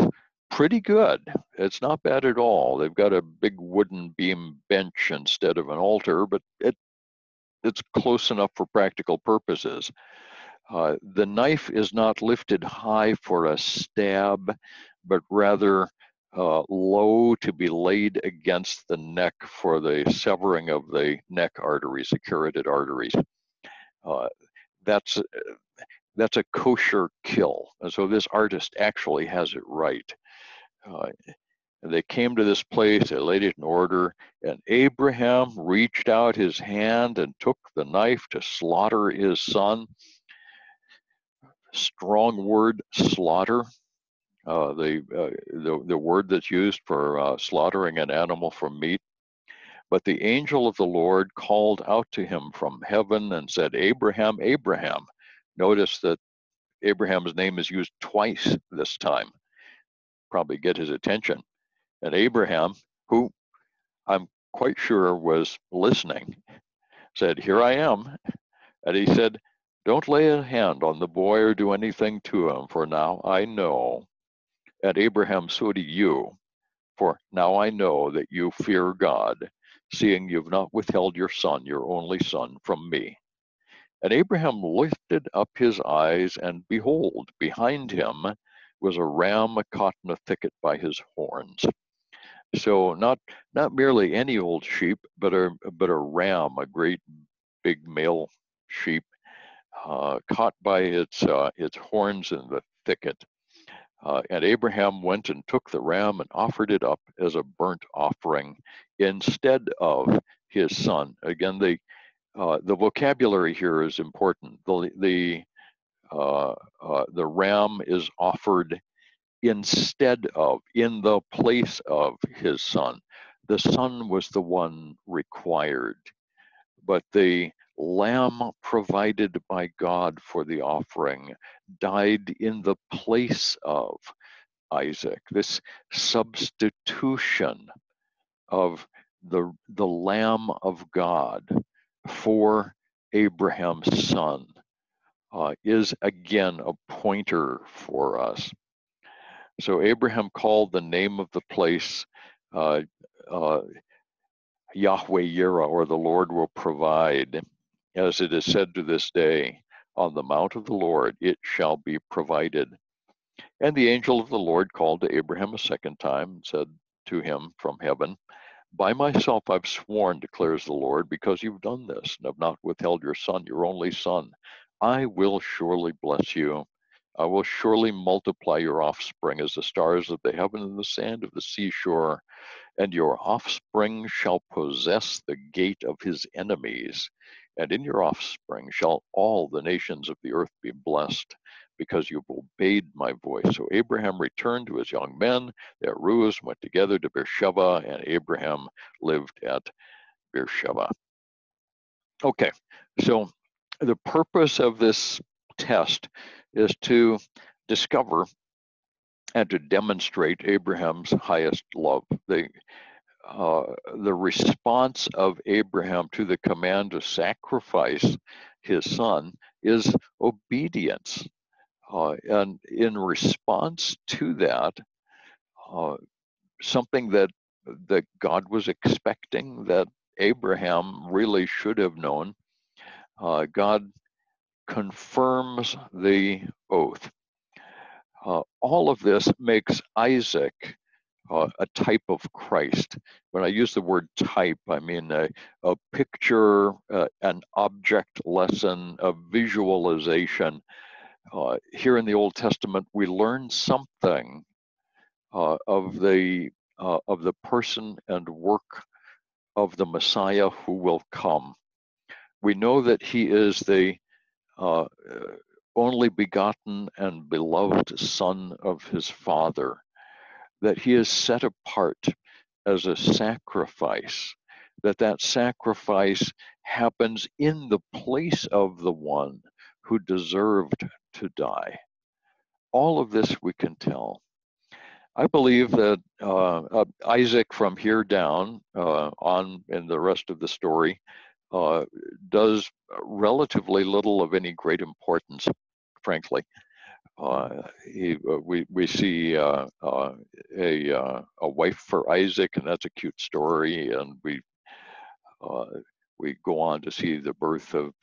pretty good. It's not bad at all. They've got a big wooden beam bench instead of an altar, but it's close enough for practical purposes. The knife is not lifted high for a stab, but rather low to be laid against the neck for the severing of the neck arteries, the carotid arteries. That's a kosher kill. And so this artist actually has it right. They came to this place, they laid it in order, and Abraham reached out his hand and took the knife to slaughter his son. Strong word, slaughter. The word that's used for slaughtering an animal for meat. But the angel of the Lord called out to him from heaven and said, Abraham, Abraham. Notice that Abraham's name is used twice this time. Probably get his attention. And Abraham, who I'm quite sure was listening, said, Here I am. And he said, Don't lay a hand on the boy or do anything to him, for now I know. And Abraham, so do you. For now I know that you fear God, seeing you've not withheld your son, your only son, from me. And Abraham lifted up his eyes, and behold, behind him was a ram caught in a thicket by his horns. So not merely any old sheep, but a ram, a great big male sheep, caught by its horns in the thicket. And Abraham went and took the ram and offered it up as a burnt offering instead of his son. Again, the vocabulary here is important. The ram is offered instead of, in the place of his son. The son was the one required, but the lamb provided by God for the offering died in the place of Isaac. This substitution of the Lamb of God for Abraham's son is again a pointer for us. So Abraham called the name of the place uh, uh, Yahweh Yireh, or the Lord will provide, as it is said to this day, on the mount of the Lord it shall be provided. And the angel of the Lord called to Abraham a second time and said to him from heaven, by myself I've sworn, declares the Lord, because you've done this and have not withheld your son, your only son. I will surely bless you. I will surely multiply your offspring as the stars of the heaven and the sand of the seashore, and your offspring shall possess the gate of his enemies. And in your offspring shall all the nations of the earth be blessed, because you've obeyed my voice. So Abraham returned to his young men. They arose, went together to Beersheba, and Abraham lived at Beersheba. Okay, so the purpose of this test is to discover and to demonstrate Abraham's highest love. The response of Abraham to the command to sacrifice his son is obedience. And in response to that, something that God was expecting, that Abraham really should have known, God confirms the oath. All of this makes Isaac a type of Christ. When I use the word type, I mean a picture, an object lesson, a visualization. Here in the Old Testament, we learn something of the person and work of the Messiah who will come. We know that he is the only begotten and beloved Son of his Father, that he is set apart as a sacrifice, that sacrifice happens in the place of the one who deserved to die. All of this we can tell. I believe that Isaac, from here down on in the rest of the story, does relatively little of any great importance, frankly. We see a wife for Isaac, and that's a cute story, and we go on to see the birth of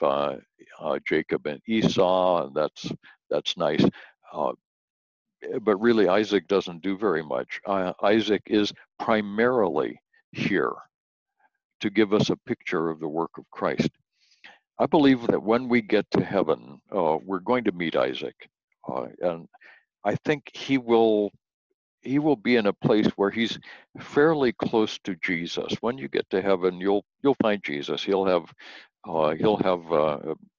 Jacob and Esau, and that's nice. But really, Isaac doesn't do very much. Isaac is primarily here to give us a picture of the work of Christ. I believe that when we get to heaven, we're going to meet Isaac, and I think he will be in a place where he's fairly close to Jesus. When you get to heaven, you'll find Jesus. He'll have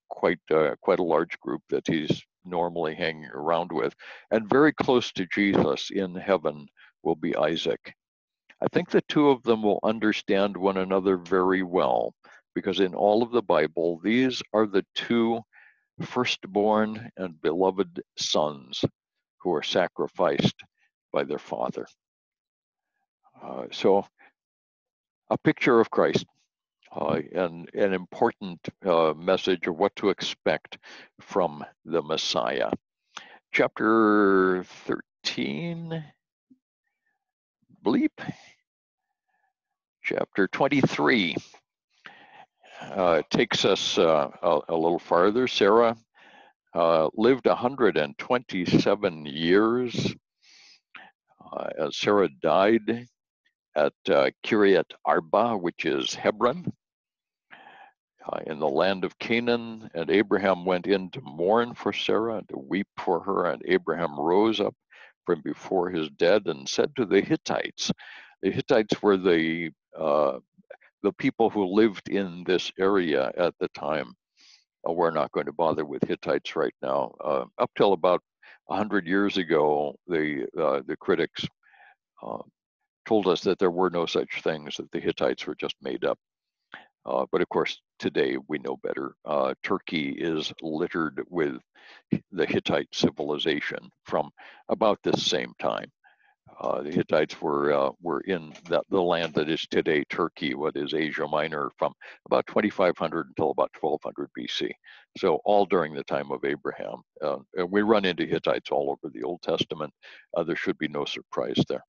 quite a large group that he's normally hanging around with, and very close to Jesus in heaven will be Isaac. I think the two of them will understand one another very well, because in all of the Bible, these are the two firstborn and beloved sons who are sacrificed by their father. So a picture of Christ, and an important message of what to expect from the Messiah. Chapter 13, bleep, chapter 23 takes us a little farther. Sarah lived 127 years. As Sarah died at Kiryat Arba, which is Hebron, in the land of Canaan, and Abraham went in to mourn for Sarah and to weep for her. And Abraham rose up from before his dead and said to the Hittites were the people who lived in this area at the time. We're not going to bother with Hittites right now. Up till about 100 years ago, the critics uh, told us that there were no such things, that the Hittites were just made up. But of course, today we know better. Turkey is littered with the Hittite civilization from about this same time. The Hittites were in the land that is today Turkey, what is Asia Minor, from about 2500 until about 1200 BC. So all during the time of Abraham. And we run into Hittites all over the Old Testament. There should be no surprise there.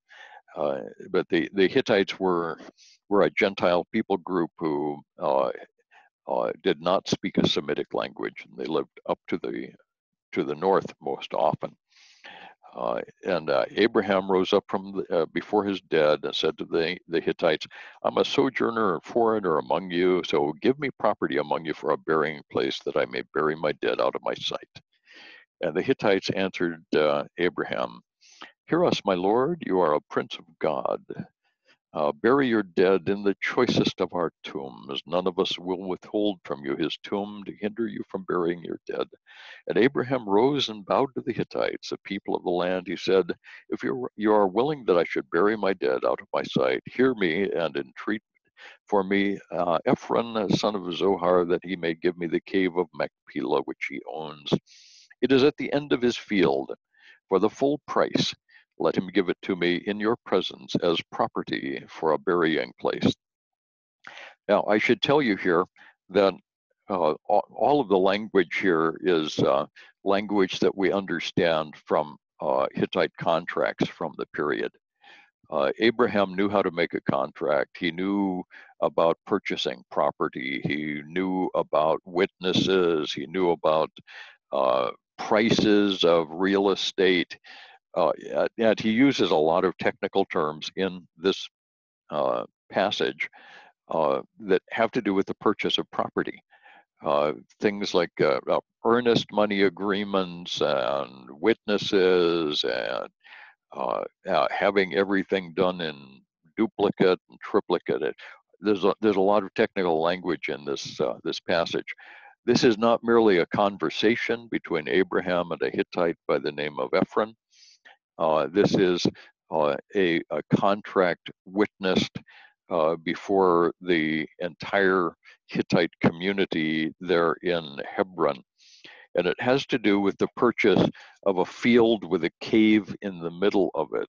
But the Hittites were a Gentile people group who did not speak a Semitic language, and they lived up to the north most often. And Abraham rose up from before his dead and said to the Hittites, "I'm a sojourner and foreigner among you, so give me property among you for a burying place, that I may bury my dead out of my sight." And the Hittites answered Abraham, "Hear us, my lord, you are a prince of God. Bury your dead in the choicest of our tombs. None of us will withhold from you his tomb to hinder you from burying your dead." And Abraham rose and bowed to the Hittites, the people of the land. He said, "If you are willing that I should bury my dead out of my sight, hear me and entreat for me Ephron, son of Zohar, that he may give me the cave of Machpelah, which he owns. It is at the end of his field. For the full price, let him give it to me in your presence as property for a burying place." Now, I should tell you here that all of the language here is language that we understand from Hittite contracts from the period. Abraham knew how to make a contract. He knew about purchasing property. He knew about witnesses. He knew about prices of real estate. And he uses a lot of technical terms in this passage that have to do with the purchase of property. Things like earnest money agreements and witnesses and having everything done in duplicate and triplicate. There's a lot of technical language in this passage. This is not merely a conversation between Abraham and a Hittite by the name of Ephron. This is a contract witnessed before the entire Hittite community there in Hebron. And it has to do with the purchase of a field with a cave in the middle of it.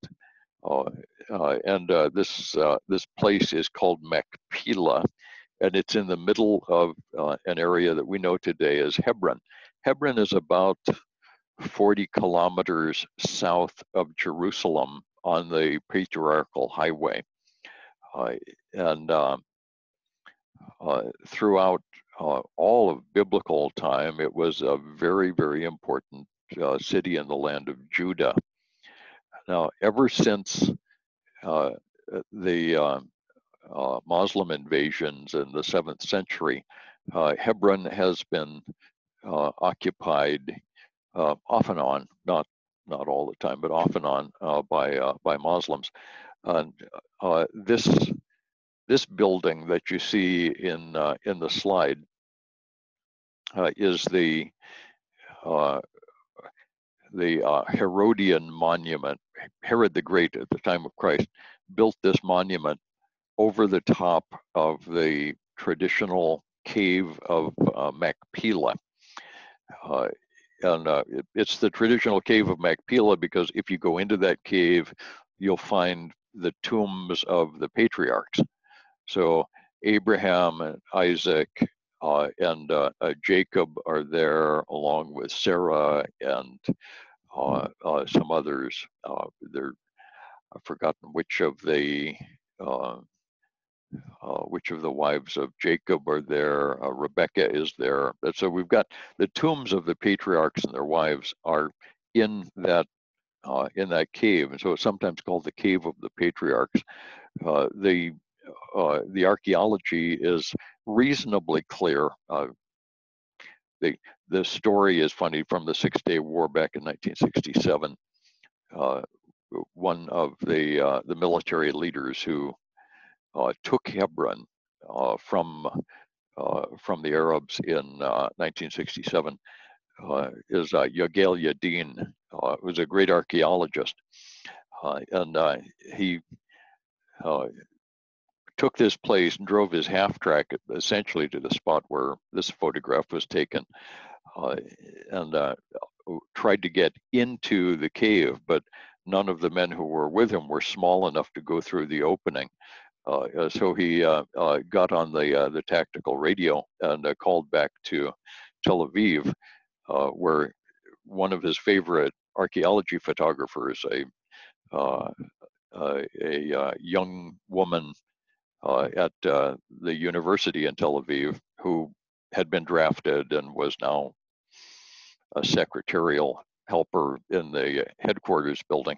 This place is called Machpelah, and it's in the middle of an area that we know today as Hebron. Hebron is about 40 kilometers south of Jerusalem on the Patriarchal Highway. And throughout all of biblical time, it was a very, very important city in the land of Judah. Now, ever since the Muslim invasions in the 7th century, Hebron has been occupied off and on, not all the time, but off and on by Muslims. And this building that you see in the slide is the Herodian monument. Herod the Great, at the time of Christ, built this monument over the top of the traditional cave of Machpelah. It's the traditional cave of Machpelah because if you go into that cave, you'll find the tombs of the patriarchs. So Abraham and Isaac and Jacob are there, along with Sarah and some others. I've forgotten which of the wives of Jacob are there. Rebecca is there. So we've got the tombs of the patriarchs and their wives are in that cave, and so it's sometimes called the Cave of the Patriarchs. The archaeology is reasonably clear. The story is funny. From the 6-Day War back in 1967, one of the military leaders who took Hebron from the Arabs in 1967 is Yagal Yadin. was a great archaeologist, and he took this place and drove his half track essentially to the spot where this photograph was taken, and tried to get into the cave, but none of the men who were with him were small enough to go through the opening. So he got on the tactical radio and called back to Tel Aviv, where one of his favorite archaeology photographers, a young woman at the university in Tel Aviv, who had been drafted and was now a secretarial helper in the headquarters building,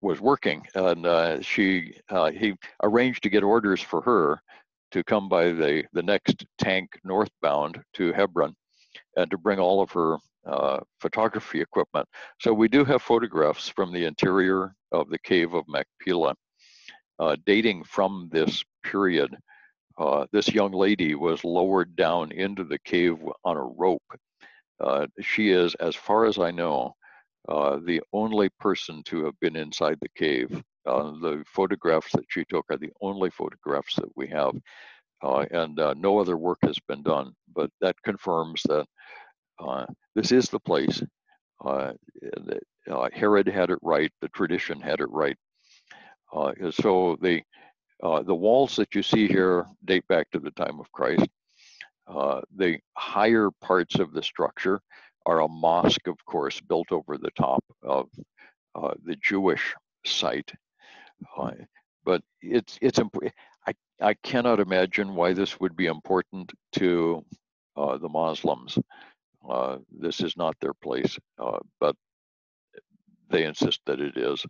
was working, and he arranged to get orders for her to come by the next tank northbound to Hebron and to bring all of her photography equipment. So we do have photographs from the interior of the cave of Machpelah dating from this period. This young lady was lowered down into the cave on a rope. She is, as far as I know, the only person to have been inside the cave. The photographs that she took are the only photographs that we have, and no other work has been done. But that confirms that this is the place. Herod had it right. The tradition had it right. So the walls that you see here date back to the time of Christ. The higher parts of the structure are a mosque, of course, built over the top of the Jewish site. But it's important. I cannot imagine why this would be important to the Muslims. This is not their place, but they insist that it is.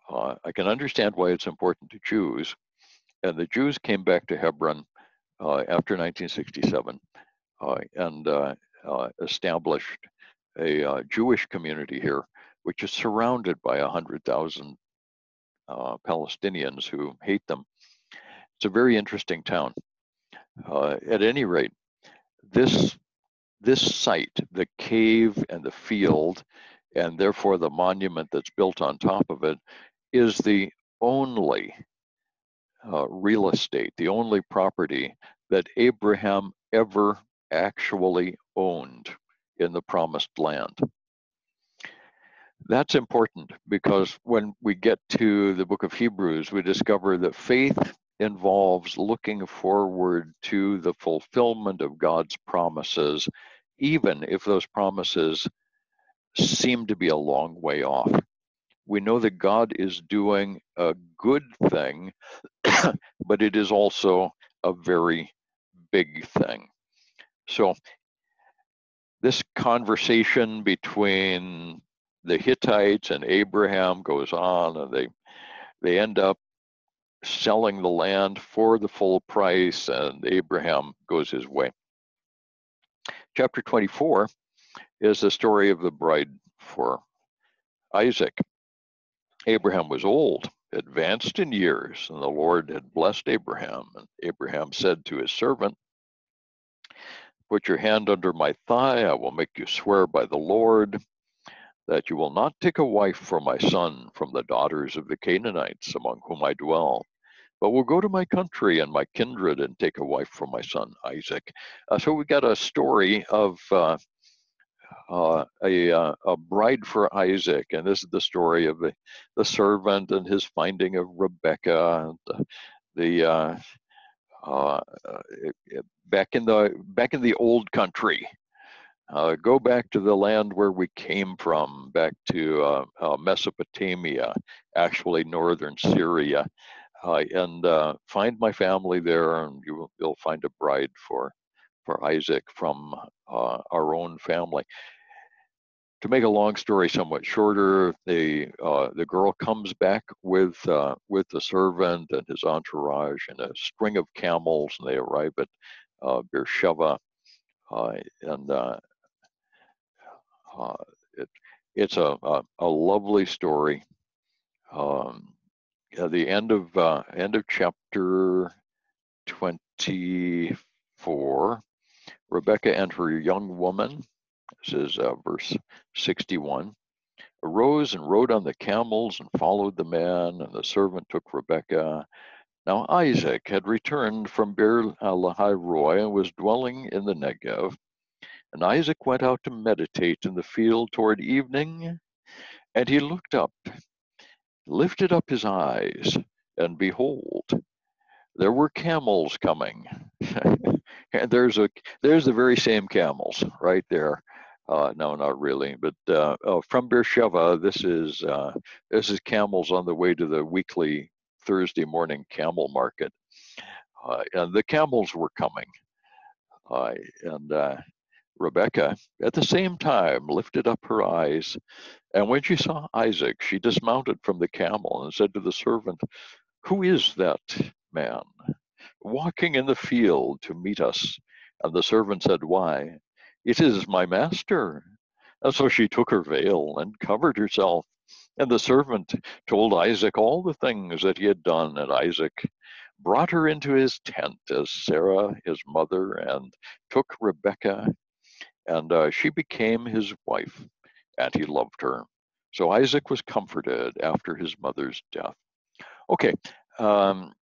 I can understand why it's important to Jews, and the Jews came back to Hebron after 1967 and established a Jewish community here, which is surrounded by 100,000 Palestinians who hate them. It's a very interesting town. At any rate, this site, the cave and the field, and therefore the monument that's built on top of it, is the only real estate, the only property that Abraham ever actually owned in the promised land. That's important because when we get to the book of Hebrews, we discover that faith involves looking forward to the fulfillment of God's promises, even if those promises seem to be a long way off. We know that God is doing a good thing, but it is also a very big thing. So this conversation between the Hittites and Abraham goes on, and they end up selling the land for the full price, and Abraham goes his way. Chapter 24 is the story of the bride for Isaac. Abraham was old, advanced in years, and the Lord had blessed Abraham. And Abraham said to his servant, "Put your hand under my thigh, I will make you swear by the Lord that you will not take a wife for my son from the daughters of the Canaanites among whom I dwell, but will go to my country and my kindred and take a wife for my son Isaac." So we got a story of a bride for Isaac, and this is the story of the servant and his finding of Rebecca, and back in the old country. Go back to the land where we came from, back to Mesopotamia, actually northern Syria, and find my family there, and you'll find a bride for Isaac from our own family. To make a long story somewhat shorter, the girl comes back with the servant and his entourage and a string of camels, and they arrive at Beersheba, and it's a lovely story. The end of chapter 24, Rebecca and her young woman. This is verse 61. arose and rode on the camels and followed the man, and the servant took Rebekah. Now Isaac had returned from Beer Lahai Roi and was dwelling in the Negev. And Isaac went out to meditate in the field toward evening, and he looked up, lifted up his eyes, and behold, there were camels coming. And there's the very same camels right there. No, not really, but from Beersheba, this is camels on the way to the weekly Thursday morning camel market, and the camels were coming, and Rebekah at the same time lifted up her eyes, and when she saw Isaac, she dismounted from the camel and said to the servant, "Who is that man walking in the field to meet us?" And the servant said, "Why, it is my master." And so she took her veil and covered herself. And the servant told Isaac all the things that he had done. And Isaac brought her into his tent as Sarah, his mother, and took Rebekah, and she became his wife, and he loved her. So Isaac was comforted after his mother's death. Okay, a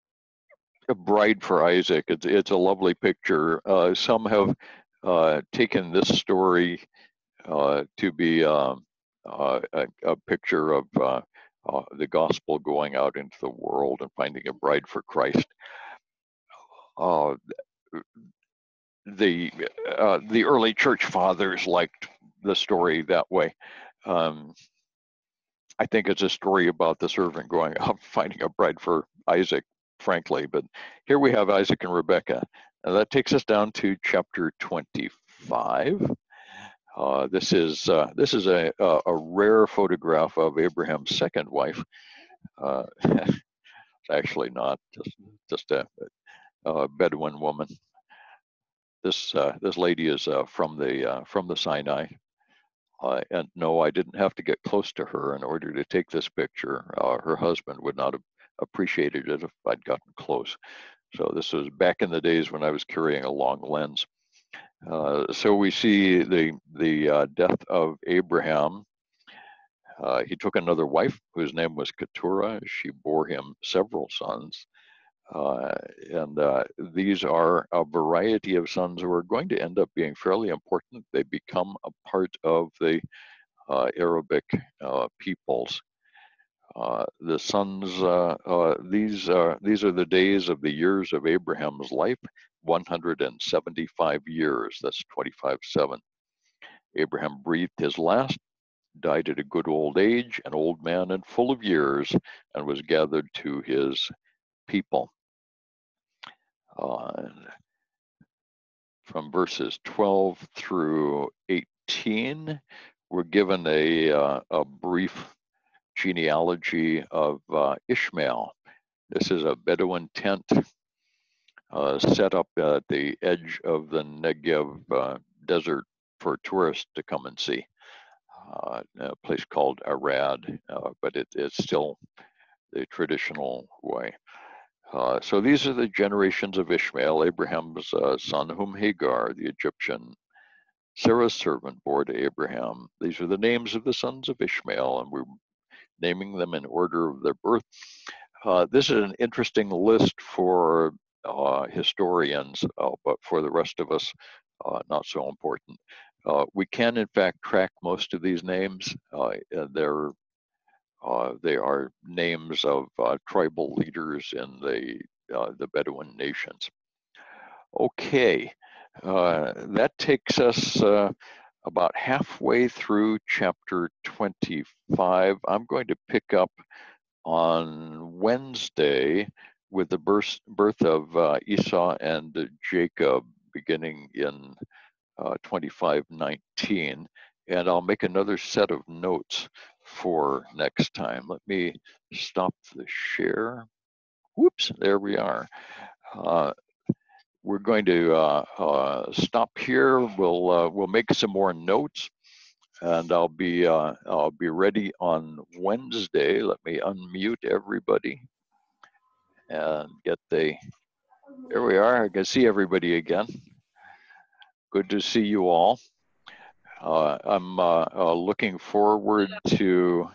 bride for Isaac. It's a lovely picture. Some have taken this story to be a picture of the gospel going out into the world and finding a bride for Christ. Uh, the early church fathers liked the story that way. I think it's a story about the servant going out finding a bride for Isaac, frankly. But here we have Isaac and Rebekah. And that takes us down to chapter 25. This is a rare photograph of Abraham's second wife. It's actually not just a Bedouin woman. This lady is from the Sinai. And no, I didn't have to get close to her in order to take this picture. Her husband would not have appreciated it if I'd gotten close. So this was back in the days when I was carrying a long lens. So we see the death of Abraham. He took another wife whose name was Keturah. She bore him several sons. And these are a variety of sons who are going to end up being fairly important. They become a part of the Arabic peoples. The sons, these are the days of the years of Abraham's life, 175 years. That's 25/7. Abraham breathed his last, died at a good old age, an old man and full of years, and was gathered to his people. From verses 12 through 18, we're given a brief genealogy of Ishmael. This is a Bedouin tent set up at the edge of the Negev desert for tourists to come and see. A place called Arad, but it's still the traditional way. So these are the generations of Ishmael, Abraham's son, whom Hagar, the Egyptian, Sarah's servant, bore to Abraham. These are the names of the sons of Ishmael, and we're naming them in order of their birth. This is an interesting list for historians, but for the rest of us, not so important. We can, in fact, track most of these names. They are names of tribal leaders in the Bedouin nations. Okay, that takes us about halfway through chapter 25. I'm going to pick up on Wednesday with the birth of Esau and Jacob, beginning in 25:19, and I'll make another set of notes for next time. Let me stop the share. Whoops, there we are. We're going to stop here. We'll make some more notes, and I'll be ready on Wednesday. Let me unmute everybody and get the. There we are. I can see everybody again. Good to see you all. I'm looking forward to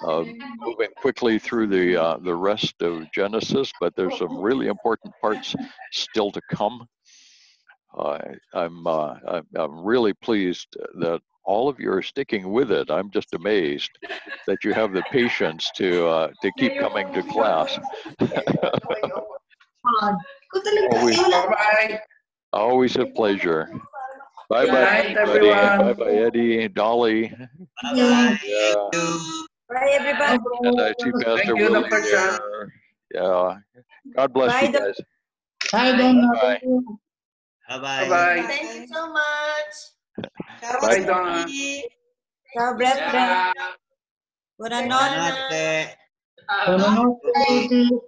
moving quickly through the rest of Genesis, but there's some really important parts still to come. I'm really pleased that all of you are sticking with it. I'm just amazed that you have the patience to keep coming to class. always, Bye-bye. always a pleasure. Bye Good bye, night, everybody. everyone. Bye bye, Eddie, Dolly. Bye-bye. Yeah. Bye, everybody. And I see Pastor Thank you, Willie Dr. Chan. there. Yeah. God bless you Bye, guys. Bye, Bye bye. Bye-bye. Bye-bye. Thank you so much. Ciao, Bye, Bye. Donna. Ciao, bless, bless. Buonanotte. Buonanotte. Buonanotte a tutti.